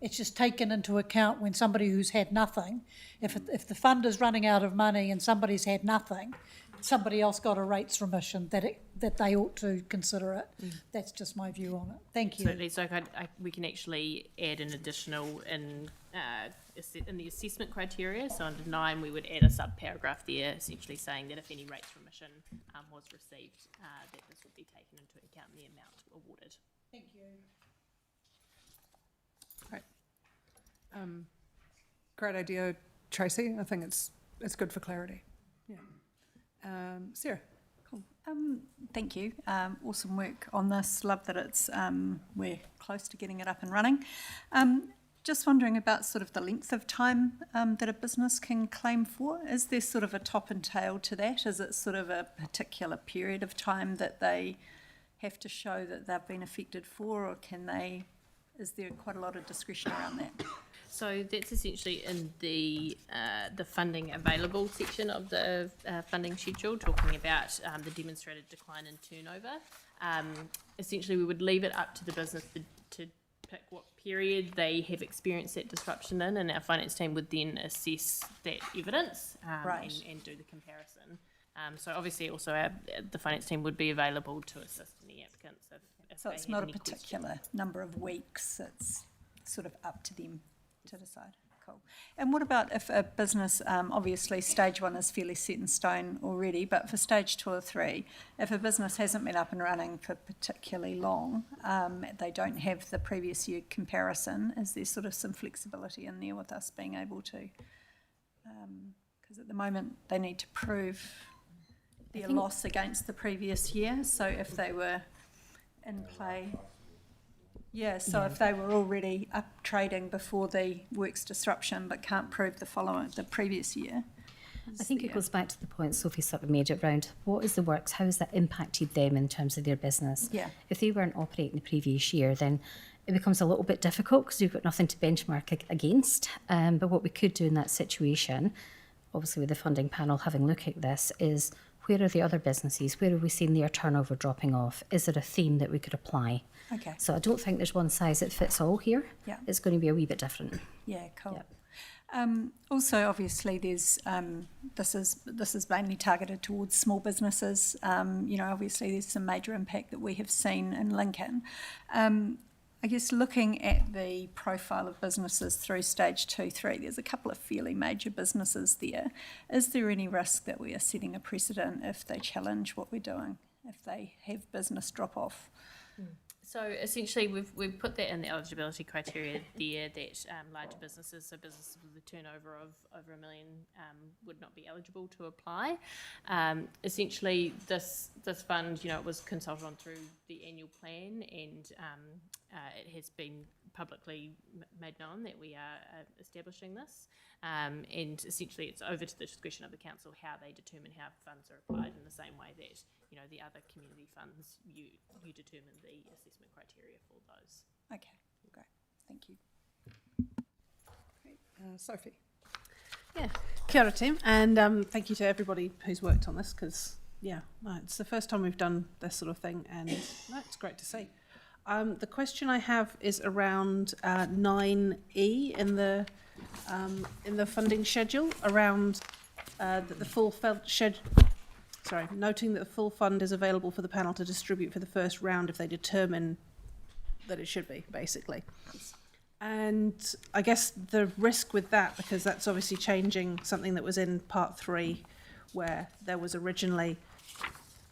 Speaker 12: It's just taken into account when somebody who's had nothing, if the fund is running out of money and somebody's had nothing, somebody else got a rates remission, that they ought to consider it. That's just my view on it. Thank you.
Speaker 11: Absolutely. So we can actually add an additional in the assessment criteria. So under 9, we would add a sub-paragraph there, essentially saying that if any rates remission was received, that this would be taken into account in the amount awarded.
Speaker 12: Thank you.
Speaker 1: Great. Great idea, Tracy. I think it's good for clarity. Yeah. Sarah.
Speaker 13: Cool. Thank you. Awesome work on this. Love that it's we're close to getting it up and running. Just wondering about sort of the length of time that a business can claim for. Is there sort of a top and tail to that? Is it sort of a particular period of time that they have to show that they've been affected for, or is there quite a lot of discretion around that?
Speaker 11: So that's essentially in the funding available section of the funding schedule, talking about the demonstrated decline in turnover. Essentially, we would leave it up to the business to pick what period they have experienced that disruption in, and our finance team would then assess that evidence and do the comparison. So obviously also the finance team would be available to assist any applicants if
Speaker 13: So
Speaker 11: they
Speaker 13: it's
Speaker 11: had
Speaker 13: not a
Speaker 11: any
Speaker 13: particular
Speaker 11: questions.
Speaker 13: number of weeks, it's sort of up to them to decide. Cool. And what about if a business, obviously stage 1 is fairly set in stone already, but for stage 2 or 3, if a business hasn't been up and running for particularly long, they don't have the previous year comparison, is there sort of some flexibility in there with us being able to, because at the moment they need to prove their loss against the previous year, so if they were in play. Yeah, so if they were already up trading before the works disruption but can't prove the previous year.
Speaker 10: I think it goes back to the point Sophie sort of made it round. What is the works? How has that impacted them in terms of their business?
Speaker 13: Yeah.
Speaker 10: If they weren't operating the previous year, then it becomes a little bit difficult because you've got nothing to benchmark against. But what we could do in that situation, obviously with the funding panel having a look at this, is where are the other businesses? Where have we seen their turnover dropping off? Is there a theme that we could apply?
Speaker 13: Okay.
Speaker 10: So I don't think there's one size that fits all here.
Speaker 13: Yeah.
Speaker 10: It's going to be a wee bit different.
Speaker 13: Yeah, cool.
Speaker 10: Yep.
Speaker 13: Also, obviously, there's this is mainly targeted towards small businesses. Obviously, there's some major impact that we have seen in Lincoln. I guess looking at the profile of businesses through stage 2, 3, there's a couple of fairly major businesses there. Is there any risk that we are setting a precedent if they challenge what we're doing, if they have business drop off?
Speaker 11: So essentially, we've put that in the eligibility criteria there that larger businesses, so businesses with a turnover of over $1 million, would not be eligible to apply. Essentially, this fund, it was consulted on through the annual plan, and it has been publicly made known that we are establishing this. And essentially, it's over to the discretion of the council how they determine how funds are applied, in the same way that the other community funds, you determine the assessment criteria for those.
Speaker 13: Okay, great. Thank you.
Speaker 1: Great. Sophie.
Speaker 7: Yeah, kia ora team, and thank you to everybody who's worked on this, because Yeah, no, it's the first time we've done this sort of thing, and no, it's great to see. The question I have is around 9E in the funding schedule, around that the full noting that the full fund is available for the panel to distribute for the first round if they determine that it should be, basically. And I guess the risk with that, because that's obviously changing something that was in part 3, where there was originally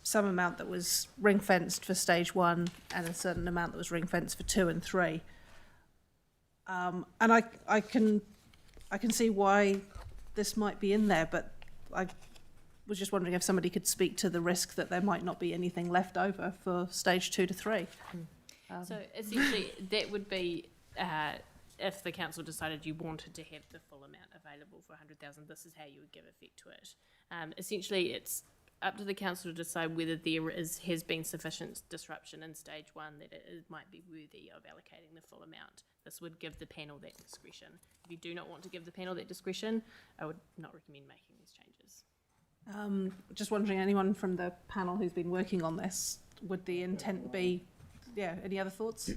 Speaker 7: some amount that was ring fenced for stage 1 and a certain amount that was ring fenced for 2 and 3. And I can see why this might be in there, but I was just wondering if somebody could speak to the risk that there might not be anything left over for stage 2 to 3.
Speaker 11: So essentially, that would be if the council decided you wanted to have the full amount available for 100,000. This is how you would give effect to it. Essentially, it's up to the council to decide whether there has been sufficient disruption in stage 1 that it might be worthy of allocating the full amount. This would give the panel that discretion. If you do not want to give the panel that discretion, I would not recommend making these changes.
Speaker 7: Just wondering, anyone from the panel who's been working on this, would the intent be, any other thoughts?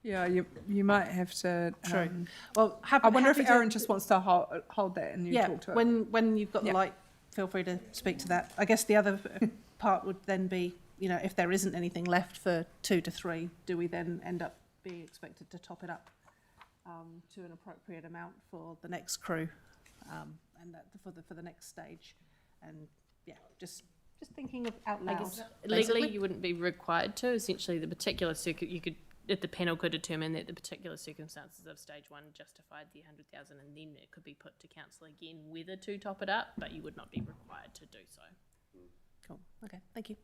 Speaker 1: Yeah, you might have to.
Speaker 7: True. Well,
Speaker 1: I wonder if Aaron just wants to hold that and you talk to it.
Speaker 7: When you've got the light, feel free to speak to that. I guess the other part would then be, if there isn't anything left for 2 to 3, do we then end up being expected to top it up to an appropriate amount for the next crew and that for the next stage? And just thinking out
Speaker 11: I
Speaker 7: loud.
Speaker 11: guess legally, you wouldn't be required to. Essentially, the particular the panel could determine that the particular circumstances of stage 1 justified the 100,000, and then it could be put to council again whether to top it up, but you would not be required to do so.
Speaker 7: Cool. Okay. Thank you.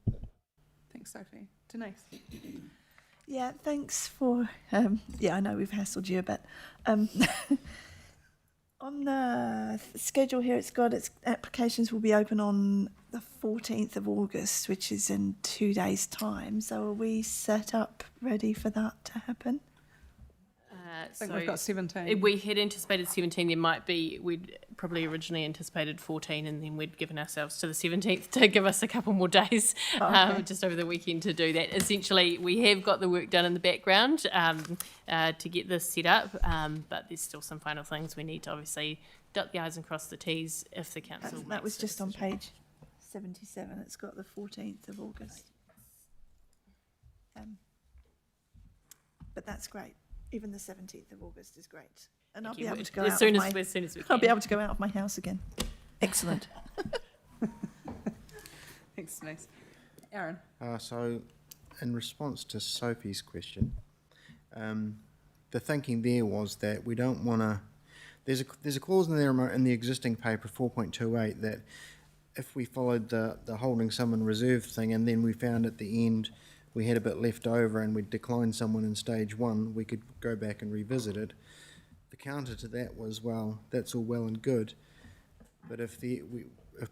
Speaker 1: Thanks, Sophie. Denise.
Speaker 14: Yeah, thanks for. I know we've hassled you, but on the schedule here, it's got its applications will be open on the 14th of August, which is in 2 days' time. So are we set up ready for that to happen?
Speaker 1: I think we've got 17.
Speaker 11: We had anticipated 17. We'd probably originally anticipated 14, and then we'd given ourselves to the 17th to give us a couple more days just over the weekend to do that. Essentially, we have got the work done in the background to get this set up, but there's still some final things we need to obviously dot the I's and cross the T's if the council
Speaker 14: That was
Speaker 11: makes
Speaker 14: just
Speaker 11: a
Speaker 14: on
Speaker 11: decision.
Speaker 14: page 77. It's got the 14th of August. But that's great. Even the 17th of August is great. And I'll be able to go
Speaker 11: as
Speaker 14: out
Speaker 11: soon
Speaker 14: of
Speaker 11: as
Speaker 14: my,
Speaker 11: as soon as we
Speaker 14: I'll be
Speaker 11: can.
Speaker 14: able to go out of my house again. Excellent.
Speaker 1: Thanks, Denise. Aaron.
Speaker 8: So, in response to Sophie's question, the thinking there was that we don't want to. There's a clause in there in the existing paper 4.28 that if we followed the holding someone reserve thing and then we found at the end we had a bit left over and we'd declined someone in stage 1, we could go back and revisit it. The counter to that was, well, that's all well and good, but if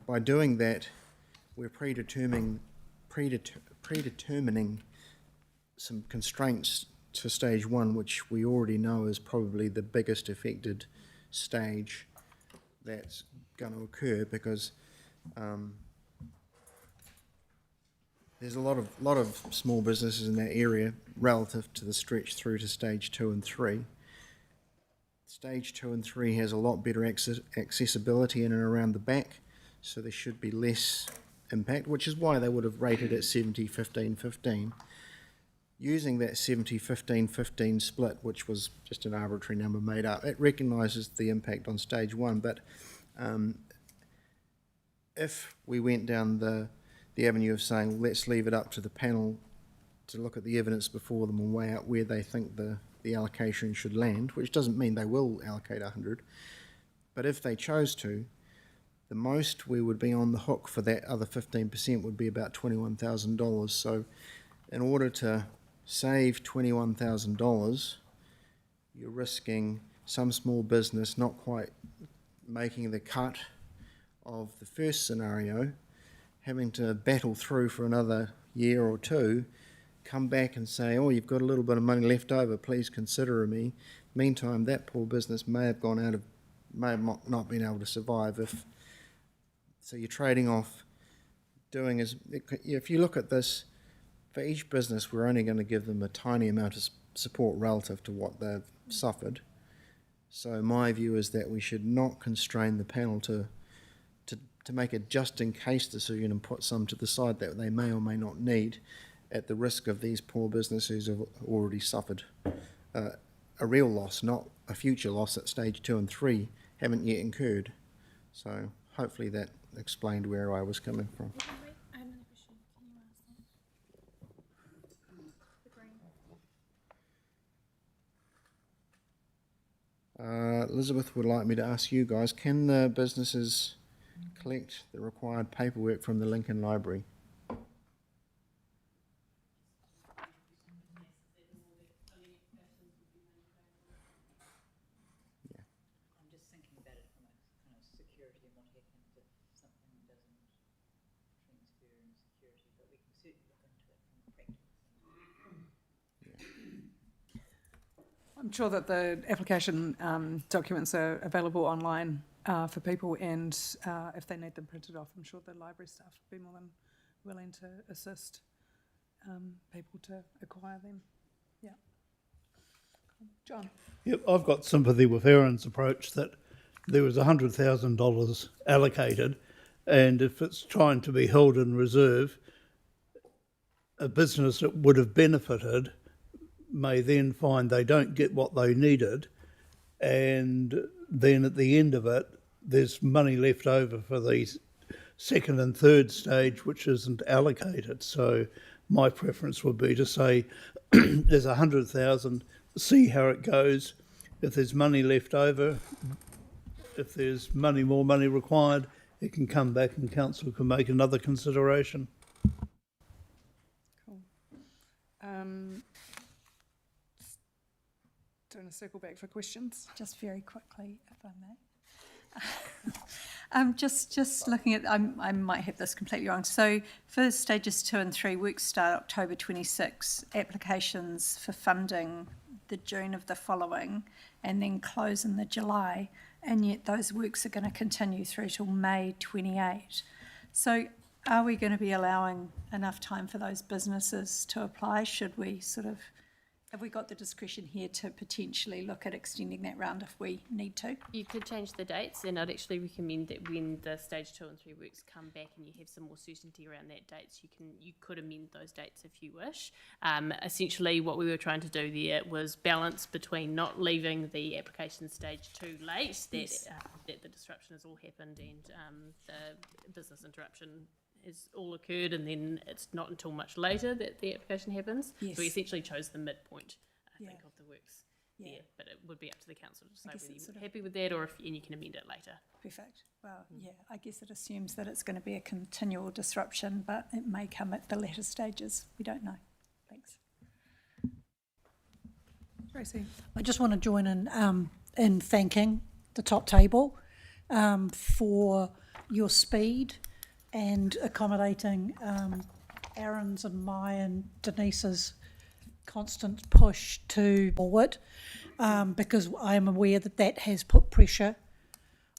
Speaker 8: by doing that we're predetermining some constraints to stage 1, which we already know is probably the biggest affected stage that's going to occur, because there's a lot of small businesses in that area relative to the stretch through to stage 2 and 3. Stage 2 and 3 has a lot better accessibility in and around the back, so there should be less impact, which is why they would have rated it 70, 15, 15. Using that 70, 15, 15 split, which was just an arbitrary number made up, it recognises the impact on stage 1, but if we went down the avenue of saying, well, let's leave it up to the panel to look at the evidence before them and weigh out where they think the allocation should land, which doesn't mean they will allocate 100, but if they chose to, the most we would be on the hook for that other 15% would be about $21,000. So in order to save $21,000, you're risking some small business not quite making the cut of the first scenario, having to battle through for another year or two, come back and say, oh, you've got a little bit of money left over, please consider me. Meantime, that poor business may have not been able to survive if So you're trading off doing as, if you look at this, for each business, we're only going to give them a tiny amount of support relative to what they've suffered. So my view is that we should not constrain the panel to make a just-in-case decision and put some to the side that they may or may not need at the risk of these poor businesses who have already suffered a real loss, not a future loss at stage 2 and 3, haven't yet incurred. So hopefully that explained where I was coming from. Elizabeth would like me to ask you guys, can the businesses collect the required paperwork from the Lincoln Library?
Speaker 15: I'm just thinking about it from a kind of security and what happens if something doesn't transfer in security, but we can certainly look into it from a practical.
Speaker 1: I'm sure that the application documents are available online for people, and if they need them printed off, I'm sure the library staff will be more than willing to assist people to acquire them. Yeah. John?
Speaker 6: Yep, I've got sympathy with Aaron's approach that there was $100,000 allocated, and if it's trying to be held in reserve, a business that would have benefited may then find they don't get what they needed, and then at the end of it, there's money left over for the second and third stage, which isn't allocated. So my preference would be to say there's 100,000, see how it goes. If there's money left over, if there's more money required, it can come back and council can make another consideration.
Speaker 1: Cool. Do you want to circle back for questions?
Speaker 13: Just very quickly, if I may. Just looking at, I might have this completely wrong. So for stages 2 and 3, works start October 26, applications for funding the June of the following, and then close in the July, and yet those works are going to continue through till May 28. So are we going to be allowing enough time for those businesses to apply? Should we have we got the discretion here to potentially look at extending that round if we need to?
Speaker 11: You could change the dates, and I'd actually recommend that when the stage 2 and 3 works come back and you have some more certainty around that dates, you could amend those dates if you wish. Essentially, what we were trying to do there was balance between not leaving the application stage too late, that the disruption has all happened and the business interruption has all occurred, and then it's not until much later that the application happens.
Speaker 13: Yes.
Speaker 11: So we essentially chose the midpoint, I think, of the works.
Speaker 13: Yeah.
Speaker 11: There, but it would be up to the council to decide whether
Speaker 13: it's
Speaker 11: you're happy with that, or and you can amend it later.
Speaker 13: Perfect. Well, yeah, I guess it assumes that it's going to be a continual disruption, but it may come at the latter stages. We don't know. Thanks.
Speaker 1: Tracy?
Speaker 12: I just want to join in thanking the top table for your speed and accommodating Aaron's and my and Denise's constant push to forward, because I am aware that that has put pressure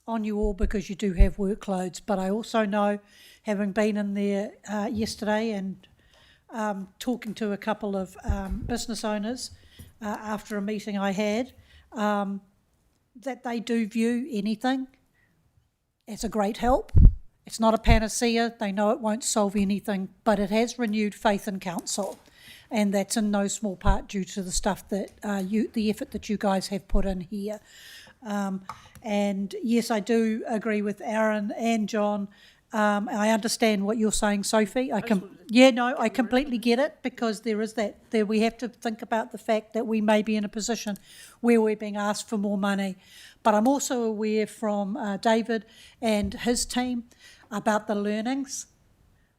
Speaker 12: on you all because you do have workloads. But I also know, having been in there yesterday and talking to a couple of business owners after a meeting I had, that they do view anything as a great help. It's not a panacea. They know it won't solve anything, but it has renewed faith in council, and that's in no small part due to the stuff that the effort that you guys have put in here. And yes, I do agree with Aaron and John. I understand what you're saying, Sophie. I completely get it, because there is that. We have to think about the fact that we may be in a position where we're being asked for more money. But I'm also aware from David and his team about the learnings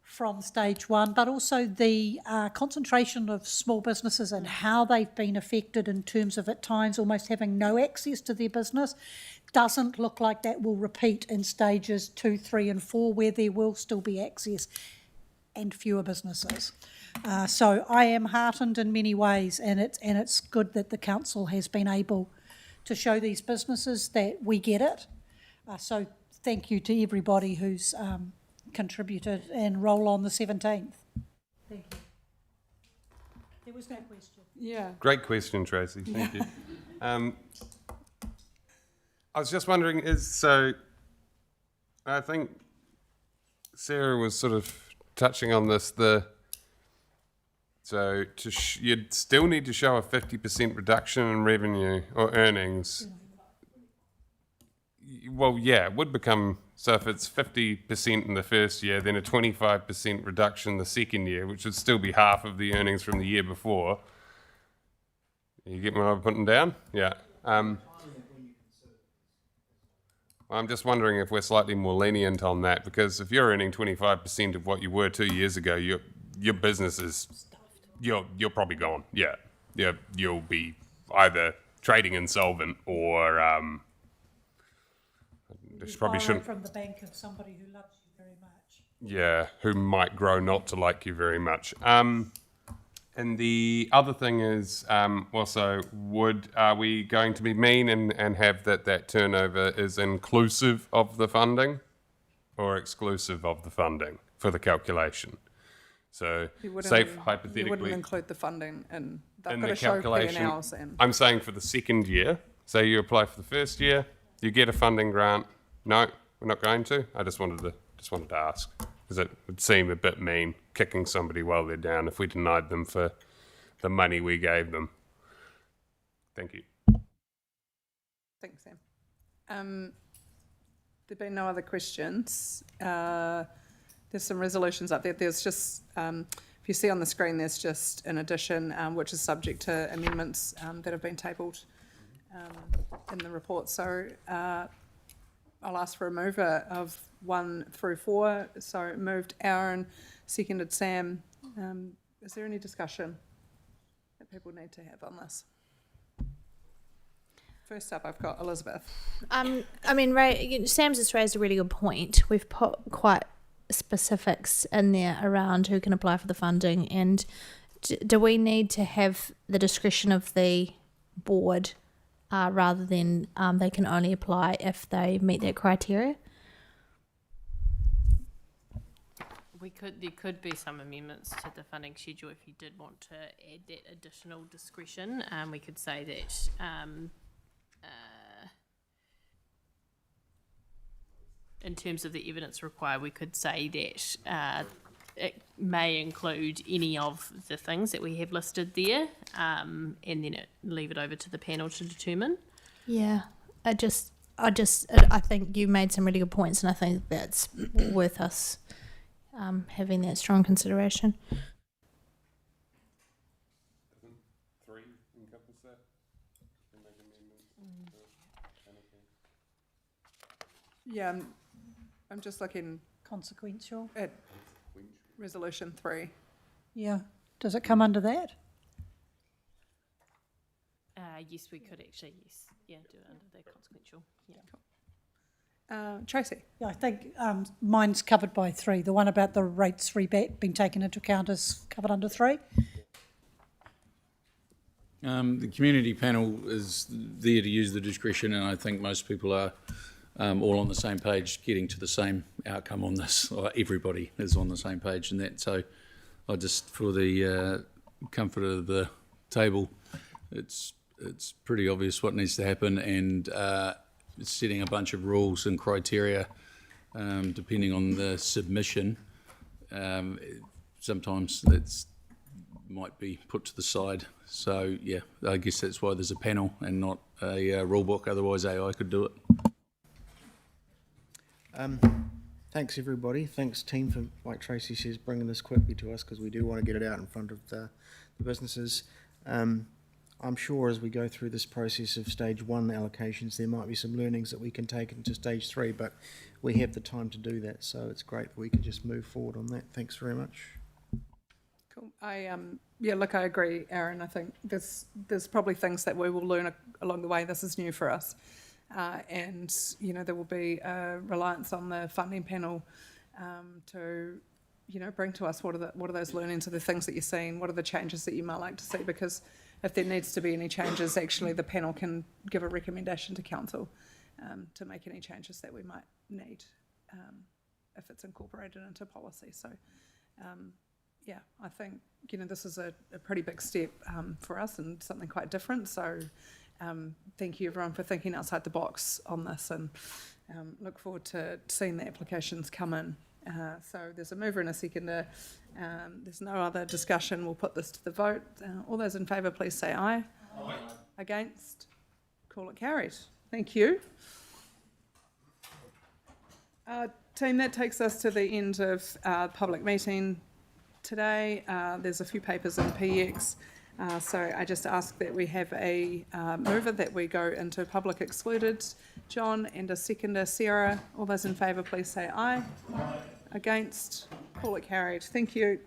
Speaker 12: from stage 1, but also the concentration of small businesses and how they've been affected in terms of at times almost having no access to their business. Doesn't look like that will repeat in stages 2, 3 and 4, where there will still be access and fewer businesses. So I am heartened in many ways, and it's good that the council has been able to show these businesses that we get it. So thank you to everybody who's contributed, and roll on the 17th. Thank you. There was no question.
Speaker 1: Yeah.
Speaker 4: Great question, Tracy. Thank you. I was just wondering, I think Sarah was sort of touching on this. You'd still need to show a 50% reduction in revenue or earnings. Well, yeah, it would become, so if it's 50% in the first year, then a 25% reduction the second year, which would still be half of the earnings from the year before. You get what I'm putting down? Yeah. I'm just wondering if we're slightly more lenient on that, because if you're earning 25% of what you were 2 years ago, your business is, you're probably gone. Yeah. You'll be either trading insolvent or probably shouldn't.
Speaker 12: From the bank of somebody who loves you very much.
Speaker 4: Yeah, who might grow not to like you very much. And the other thing is, also, are we going to be mean and have that turnover is inclusive of the funding or exclusive of the funding for the calculation? So, say hypothetically,
Speaker 1: you wouldn't include the funding in. They've
Speaker 4: in
Speaker 1: got
Speaker 4: the
Speaker 1: to show
Speaker 4: calculation.
Speaker 1: P&Ls and.
Speaker 4: I'm saying for the second year. Say you apply for the first year, you get a funding grant. No, we're not going to. I just wanted to ask, because it would seem a bit mean kicking somebody while they're down if we denied them for the money we gave them. Thank you.
Speaker 1: Thanks, Sam. There've been no other questions. There's some resolutions up there. There's just, if you see on the screen, there's just an addition, which is subject to amendments that have been tabled in the report. So I'll ask for a mover of 1 through 4. So moved Aaron, seconded Sam. Is there any discussion that people need to have on this? First up, I've got Elizabeth.
Speaker 5: I mean, Sam's just raised a really good point. We've put quite specifics in there around who can apply for the funding, and do we need to have the discretion of the board rather than they can only apply if they meet that criteria?
Speaker 11: There could be some amendments to the funding schedule if you did want to add that additional discretion. We could say that in terms of the evidence required, we could say that it may include any of the things that we have listed there, and then leave it over to the panel to determine.
Speaker 5: Yeah, I think you made some really good points, and I think that's worth us having that strong consideration.
Speaker 4: 3 encompass that?
Speaker 1: Yeah, I'm just looking
Speaker 12: Consequential.
Speaker 1: at resolution 3.
Speaker 12: Yeah. Does it come under that?
Speaker 11: Yes, we could actually, yes. Yeah, do it under the consequential. Yeah.
Speaker 1: Tracy?
Speaker 12: Yeah, I think mine's covered by 3. The one about the rates rebate being taken into account is covered under 3.
Speaker 2: The community panel is there to use the discretion, and I think most people are all on the same page, getting to the same outcome on this, or everybody is on the same page in that. So I just, for the comfort of the table, it's pretty obvious what needs to happen, and it's setting a bunch of rules and criteria depending on the submission. Sometimes that's might be put to the side. So yeah, I guess that's why there's a panel and not a rule book. Otherwise AI could do it.
Speaker 8: Thanks everybody. Thanks team for, like Tracy says, bringing this quickly to us, because we do want to get it out in front of the businesses. I'm sure as we go through this process of stage 1 allocations, there might be some learnings that we can take into stage 3, but we have the time to do that, so it's great that we can just move forward on that. Thanks very much.
Speaker 1: Cool. I agree, Aaron. I think there's probably things that we will learn along the way. This is new for us, and there will be a reliance on the funding panel to bring to us what are those learnings, are the things that you're seeing, what are the changes that you might like to see, because if there needs to be any changes, actually the panel can give a recommendation to council. to make any changes that we might need if it's incorporated into policy. So, yeah, I think, this is a pretty big step for us and something quite different. So thank you everyone for thinking outside the box on this, and look forward to seeing the applications come in. So there's a mover and a seconder. There's no other discussion. We'll put this to the vote. All those in favour, please say aye. Aye. Against? Call it carried. Thank you. Team, that takes us to the end of public meeting today. There's a few papers in PX. So I just ask that we have a mover that we go into public excluded, John, and a seconder, Sarah. All those in favour, please say aye. Aye. Against? Call it carried. Thank you.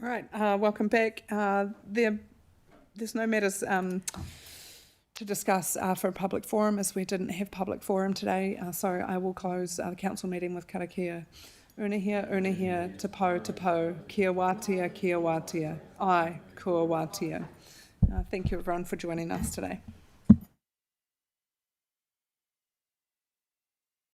Speaker 1: Right, welcome back. There's no matters to discuss for a public forum, as we didn't have public forum today, so I will close the council meeting with karakia. Unahia, tapo, kia wātia, ai, kua wātia. Thank you everyone for joining us today.